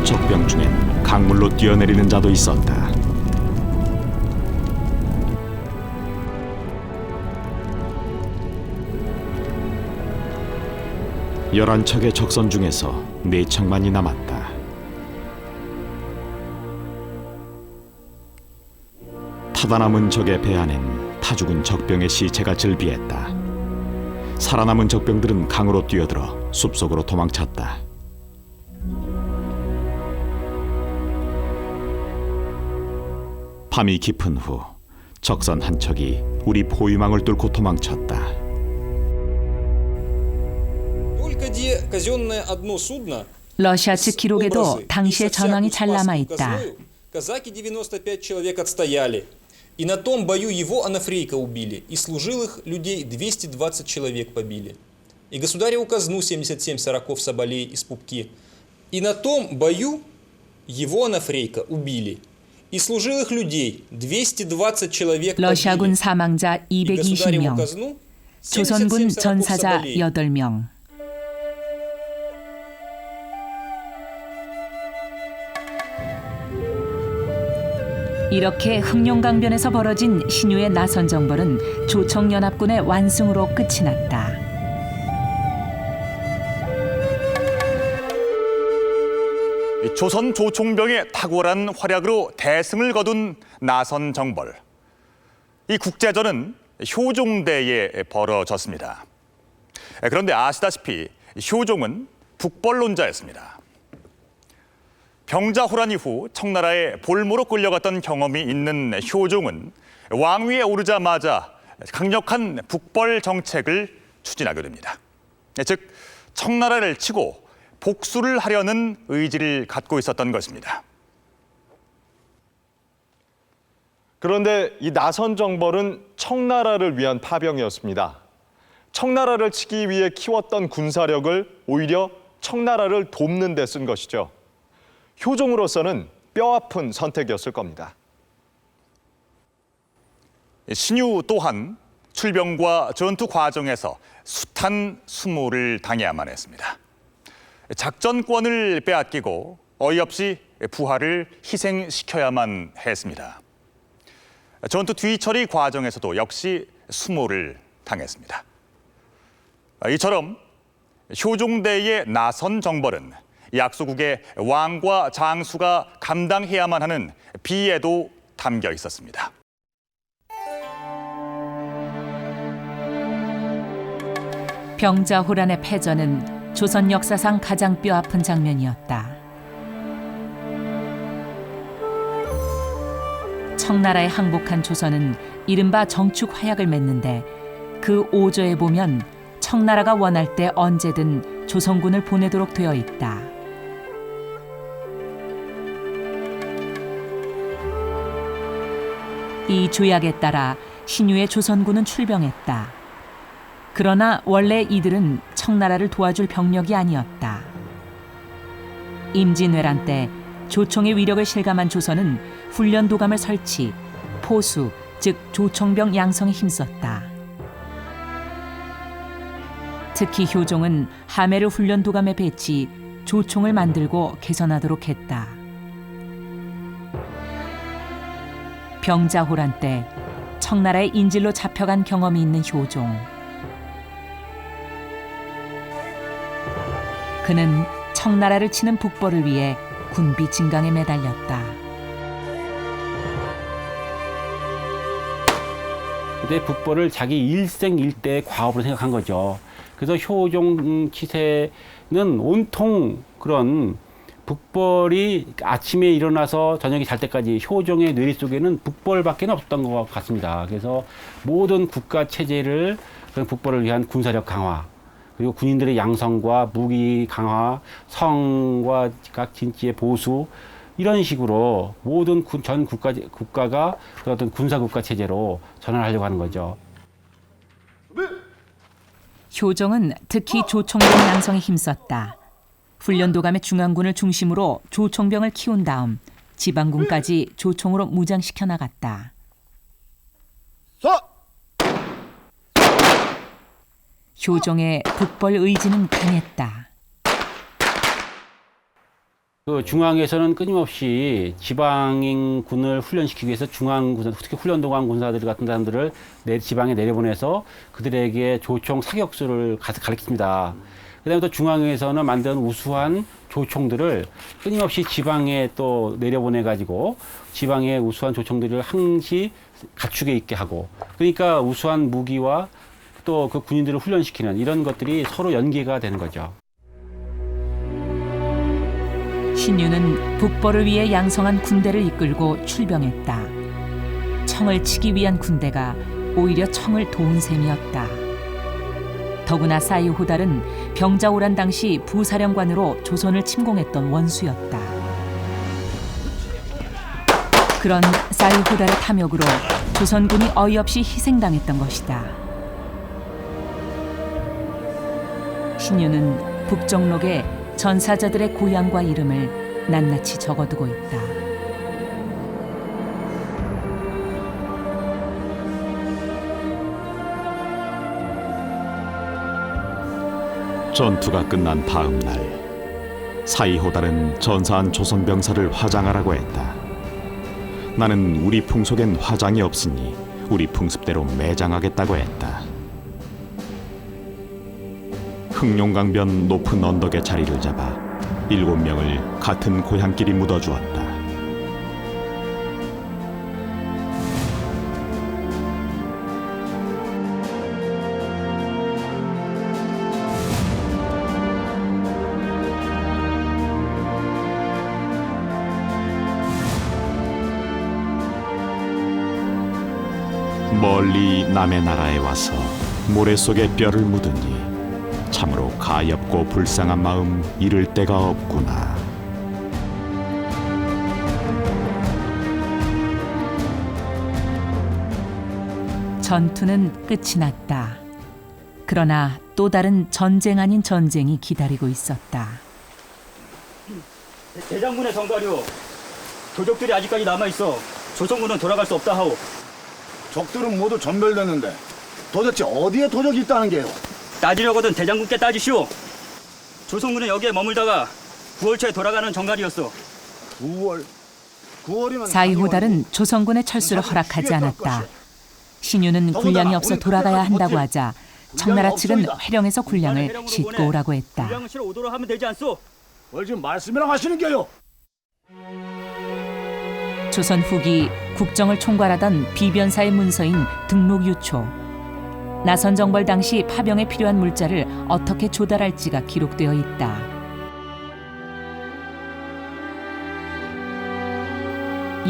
적병 중엔 강물로 뛰어내리는 자도 있었다. 열한 척의 적선 중에서 4척만이 남았다. 타다 남은 적의 배 안엔 타 죽은 적병의 시체가 즐비했다. 살아남은 적병들은 강으로 뛰어들어 숲속으로 도망쳤다. 밤이 깊은 후 적선 한 척이 우리 포위망을 뚫고 도망쳤다. 러시아 측 기록에도 당시의 전황이 잘 남아있다. Казаки 95 человек отстояли. И на том бою его анафрейка убили. И служилых людей 220 человек побили. И государеву казну 77 сороков соболей из Пупки. И на том бою его анафрейка убили. И служилых людей 220 человек побили. 러시아군 사망자 220명, 조선군 전사자 8명. 이렇게 흑룡강변에서 벌어진 신유의 나선 정벌은 조청연합군의 완승으로 끝이 났다. 조선 조총병의 탁월한 활약으로 대승을 거둔 나선 정벌. 이 국제전은 효종대에 벌어졌습니다. 그런데 아시다시피 효종은 북벌론자였습니다. 병자호란 이후 청나라에 볼모로 끌려갔던 경험이 있는 효종은 왕위에 오르자마자 강력한 북벌 정책을 추진하게 됩니다. 즉 청나라를 치고 복수를 하려는 의지를 갖고 있었던 것입니다. 그런데 이 나선 정벌은 청나라를 위한 파병이었습니다. 청나라를 치기 위해 키웠던 군사력을 오히려 청나라를 돕는 데 쓴 것이죠. 효종으로서는 뼈아픈 선택이었을 겁니다. 신유 또한 출병과 전투 과정에서 숱한 수모를 당해야만 했습니다. 작전권을 빼앗기고 어이없이 부하를 희생시켜야만 했습니다. 전투 뒤처리 과정에서도 역시 수모를 당했습니다. 이처럼 효종대의 나선 정벌은 약소국의 왕과 장수가 감당해야만 하는 비애도 담겨 있었습니다. 병자호란의 패전은 조선 역사상 가장 뼈아픈 장면이었다. 청나라에 항복한 조선은 이른바 정축 화약을 맺는데 그 5조에 보면 청나라가 원할 때 언제든 조선군을 보내도록 되어 있다. 이 조약에 따라 신유의 조선군은 출병했다. 그러나 원래 이들은 청나라를 도와줄 병력이 아니었다. 임진왜란 때 조총의 위력을 실감한 조선은 훈련 도감을 설치, 포수, 즉 조총병 양성에 힘썼다. 특히 효종은 하메르 훈련 도감에 배치, 조총을 만들고 개선하도록 했다. 병자호란 때 청나라의 인질로 잡혀간 경험이 있는 효종. 그는 청나라를 치는 북벌을 위해 군비 진강에 매달렸다. 그때 북벌을 자기 일생일대의 과업으로 생각한 거죠. 그래서 효종 치세는 온통 그런 북벌이 아침에 일어나서 저녁에 잘 때까지 효종의 뇌리 속에는 북벌밖에 없었던 것 같습니다. 그래서 모든 국가 체제를 그런 북벌을 위한 군사력 강화, 그리고 군인들의 양성과 무기 강화, 성과 각 진지의 보수, 이런 식으로 모든 전 국가가 어떤 군사국가 체제로 전환하려고 하는 거죠. 효종은 특히 조총병 양성에 힘썼다. 훈련도감의 중앙군을 중심으로 조총병을 키운 다음 지방군까지 조총으로 무장시켜 나갔다. 효종의 북벌 의지는 강했다. 그 중앙에서는 끊임없이 지방군을 훈련시키기 위해서 중앙군, 특히 훈련도감 군사들 같은 사람들을 지방에 내려보내서 그들에게 조총 사격수를 가르칩니다. 그다음에 또 중앙에서는 만든 우수한 조총들을 끊임없이 지방에 또 내려보내가지고 지방의 우수한 조총들을 항시 갖추게 있게 하고, 그러니까 우수한 무기와 또 그 군인들을 훈련시키는 이런 것들이 서로 연계가 되는 거죠. 신유는 북벌을 위해 양성한 군대를 이끌고 출병했다. 청을 치기 위한 군대가 오히려 청을 도운 셈이었다. 더구나 사이호달은 병자호란 당시 부사령관으로 조선을 침공했던 원수였다. 그런 사이호달의 탐욕으로 조선군이 어이없이 희생당했던 것이다. 신유는 북정록에 전사자들의 고향과 이름을 낱낱이 적어두고 있다. 전투가 끝난 다음 날, 사이호달은 전사한 조선병사를 화장하라고 했다. 나는 우리 풍속엔 화장이 없으니 우리 풍습대로 매장하겠다고 했다. 흑룡강변 높은 언덕에 자리를 잡아 7명을 같은 고향끼리 묻어주었다. 멀리 남의 나라에 와서 모래 속에 뼈를 묻으니 참으로 가엾고 불쌍한 마음 이를 데가 없구나. 전투는 끝이 났다. 그러나 또 다른 전쟁 아닌 전쟁이 기다리고 있었다. 대장군의 성가료, 조족들이 아직까지 남아있어. 조선군은 돌아갈 수 없다 하오. 적들은 모두 전멸됐는데 도대체 어디에 도적이 있다는 게요? 따지려거든 대장군께 따지시오. 조선군은 여기에 머물다가 9월 초에 돌아가는 정갈이었어. 9월이면 사이호달은 조선군의 철수를 허락하지 않았다. 신유는 군량이 없어 돌아가야 한다고 하자 청나라 측은 회령에서 군량을 싣고 오라고 했다. 군량을 실어 오도록 하면 되지 않소? 뭘 지금 말씀이랑 하시는 게요? 조선 후기 국정을 총괄하던 비변사의 문서인 등록유초. 나선 정벌 당시 파병에 필요한 물자를 어떻게 조달할지가 기록되어 있다.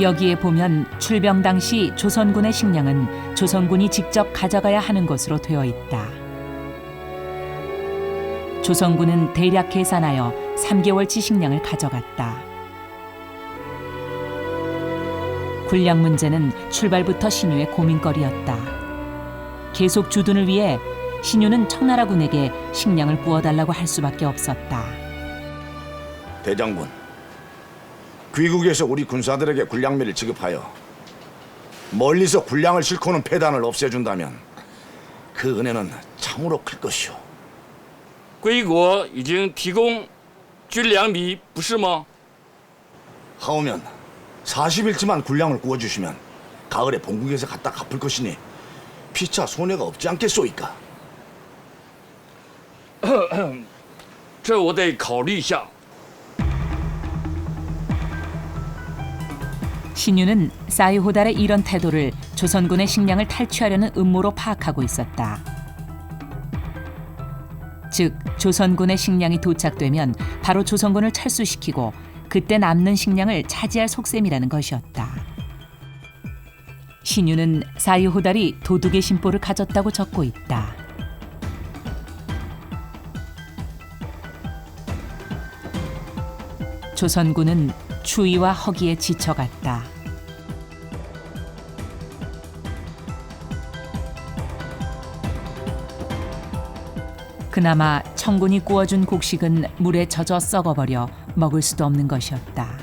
여기에 보면 출병 당시 조선군의 식량은 조선군이 직접 가져가야 하는 것으로 되어 있다. 조선군은 대략 계산하여 3개월치 식량을 가져갔다. 군량 문제는 출발부터 신유의 고민거리였다. 계속 주둔을 위해 신유는 청나라 군에게 식량을 구워달라고 할 수밖에 없었다. 대장군, 귀국에서 우리 군사들에게 군량미를 지급하여 멀리서 군량을 싣고 오는 폐단을 없애준다면 그 은혜는 참으로 클 것이오. 归国已经提供军粮米，不是吗？ 하오면 40일치만 군량을 구워주시면 가을에 본국에서 갖다 갚을 것이니 피차 손해가 없지 않겠소이까? 这我得考虑一下。 신유는 사이호달의 이런 태도를 조선군의 식량을 탈취하려는 음모로 파악하고 있었다. 즉, 조선군의 식량이 도착되면 바로 조선군을 철수시키고 그때 남는 식량을 차지할 속셈이라는 것이었다. 신유는 사이호달이 도둑의 심보를 가졌다고 적고 있다. 조선군은 추위와 허기에 지쳐갔다. 그나마 청군이 구워준 곡식은 물에 젖어 썩어버려 먹을 수도 없는 것이었다.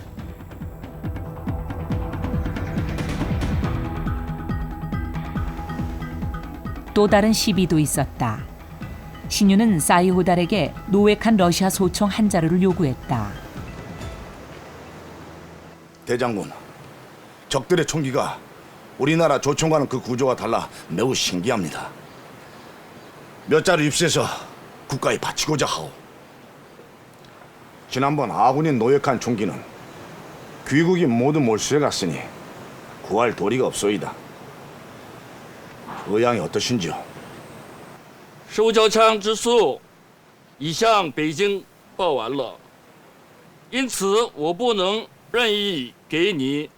또 다른 시비도 있었다. 신유는 사이호달에게 노획한 러시아 소총 한 자루를 요구했다. 대장군, 적들의 총기가 우리나라 조총과는 그 구조가 달라 매우 신기합니다. 몇 자루 입수해서 국가에 바치고자 하오. 지난번 아군이 노획한 총기는 귀국이 모두 몰수해 갔으니 구할 도리가 없소이다. 의향이 어떠신지요? 收缴枪之速已向北京报完了，因此我不能任意给你。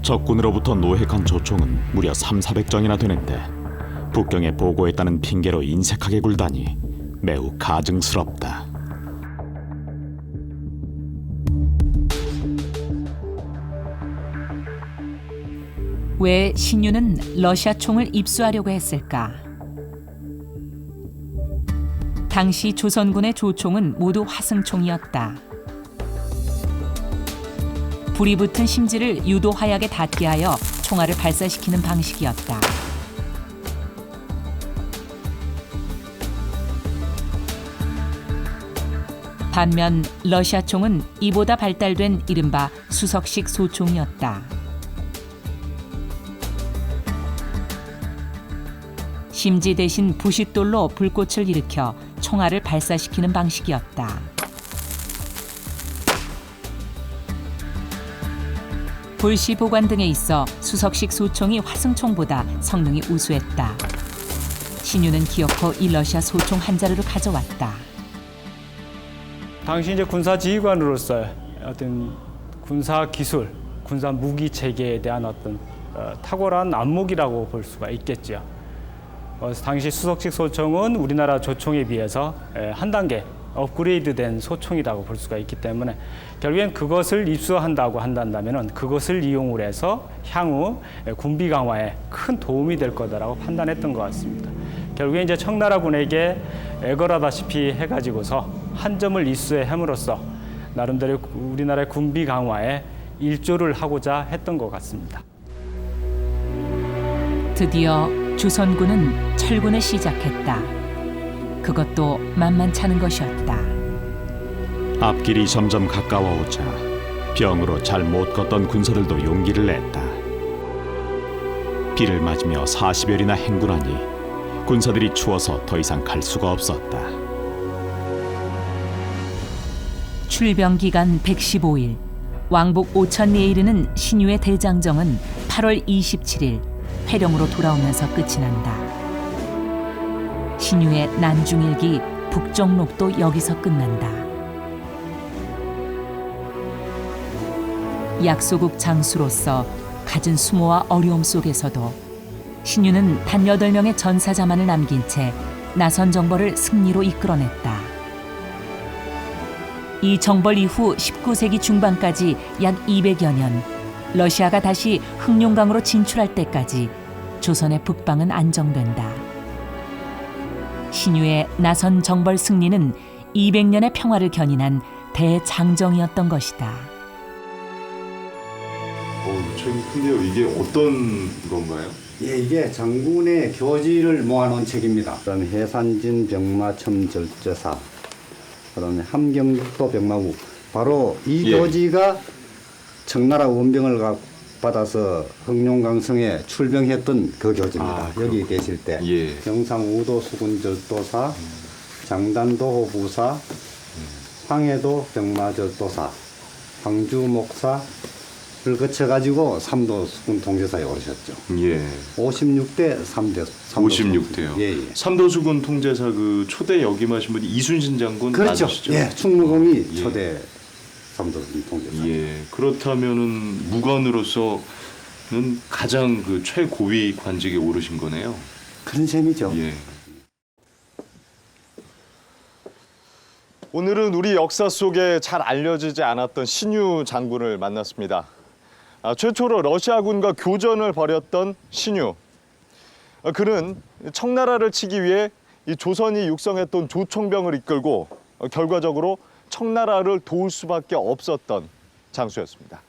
적군으로부터 노획한 조총은 무려 3,400정이나 되는데 북경에 보고했다는 핑계로 인색하게 굴다니 매우 가증스럽다. 왜 신유는 러시아 총을 입수하려고 했을까? 당시 조선군의 조총은 모두 화승총이었다. 불이 붙은 심지를 유도 화약에 닿게 하여 총알을 발사시키는 방식이었다. 반면 러시아 총은 이보다 발달된 이른바 수석식 소총이었다. 심지 대신 부싯돌로 불꽃을 일으켜 총알을 발사시키는 방식이었다. 불시 보관 등에 있어 수석식 소총이 화승총보다 성능이 우수했다. 신유는 기어코 이 러시아 소총 한 자루를 가져왔다. 당시 이제 군사 지휘관으로서 어떤 군사 기술, 군사 무기 체계에 대한 어떤 탁월한 안목이라고 볼 수가 있겠죠. 당시 수석식 소총은 우리나라 조총에 비해서 한 단계 업그레이드된 소총이라고 볼 수가 있기 때문에 결국엔 그것을 입수한다고 한다면 그것을 이용을 해서 향후 군비 강화에 큰 도움이 될 거다라고 판단했던 것 같습니다. 결국에 이제 청나라군에게 애걸하다시피 해가지고서 한 점을 입수해 함으로써 나름대로 우리나라의 군비 강화에 일조를 하고자 했던 것 같습니다. 드디어 조선군은 철군을 시작했다. 그것도 만만찮은 것이었다. 앞길이 점점 가까워오자 병으로 잘 못 걷던 군사들도 용기를 냈다. 비를 맞으며 40여일이나 행군하니 군사들이 추워서 더 이상 갈 수가 없었다. 출병 기간 115일, 왕복 5천리에 이르는 신유의 대장정은 8월 27일 회령으로 돌아오면서 끝이 난다. 신유의 난중일기 북종록도 여기서 끝난다. 약소국 장수로서 갖은 수모와 어려움 속에서도 신유는 단 8명의 전사자만을 남긴 채 나선 정벌을 승리로 이끌어냈다. 이 정벌 이후 19세기 중반까지 약 200여 년 러시아가 다시 흑룡강으로 진출할 때까지 조선의 북방은 안정된다. 신유의 나선 정벌 승리는 200년의 평화를 견인한 대장정이었던 것이다. 책이 큰데요. 이게 어떤 건가요? 예, 이게 장군의 교지를 모아놓은 책입니다. 그다음에 해산진 병마첨 절제사, 그다음에 함경북도 병마국. 바로 이 교지가 청나라 원병을 받아서 흑룡강성에 출병했던 그 교지입니다. 여기 계실 때 영상 우도 수군 절도사, 장단도 부사, 황해도 병마절도사, 황주 목사 를 거쳐가지고 삼도 수군 통제사에 오르셨죠. 56대 3대. 56대요. 예. 삼도수군 통제사 그 초대 역임하신 분이 이순신 장군 그렇죠. 맞으시죠? 예, 충무공이 초대 삼도수군 통제사. 그렇다면은 무관으로서는 가장 그 최고위 관직에 오르신 거네요. 그런 셈이죠. 오늘은 우리 역사 속에 잘 알려지지 않았던 신유 장군을 만났습니다. 최초로 러시아군과 교전을 벌였던 신유. 그는 청나라를 치기 위해 이 조선이 육성했던 조총병을 이끌고 결과적으로 청나라를 도울 수밖에 없었던 장수였습니다.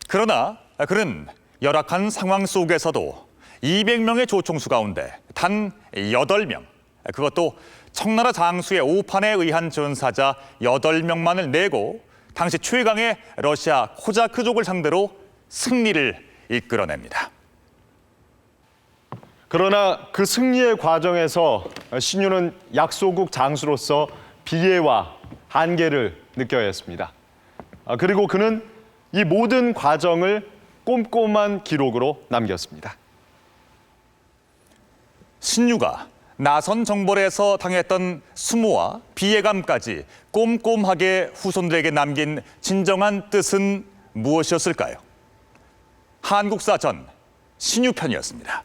그러나 그는 열악한 상황 속에서도 200명의 조총수 가운데 단 8명, 그것도 청나라 장수의 오판에 의한 전사자 8명만을 내고 당시 최강의 러시아 코자크족을 상대로 승리를 이끌어냅니다. 그러나 그 승리의 과정에서 신유는 약소국 장수로서 비애와 한계를 느껴야 했습니다. 그리고 그는 이 모든 과정을 꼼꼼한 기록으로 남겼습니다. 신유가 나선 정벌에서 당했던 수모와 비애감까지 꼼꼼하게 후손들에게 남긴 진정한 뜻은 무엇이었을까요? 한국사 전 신유편이었습니다.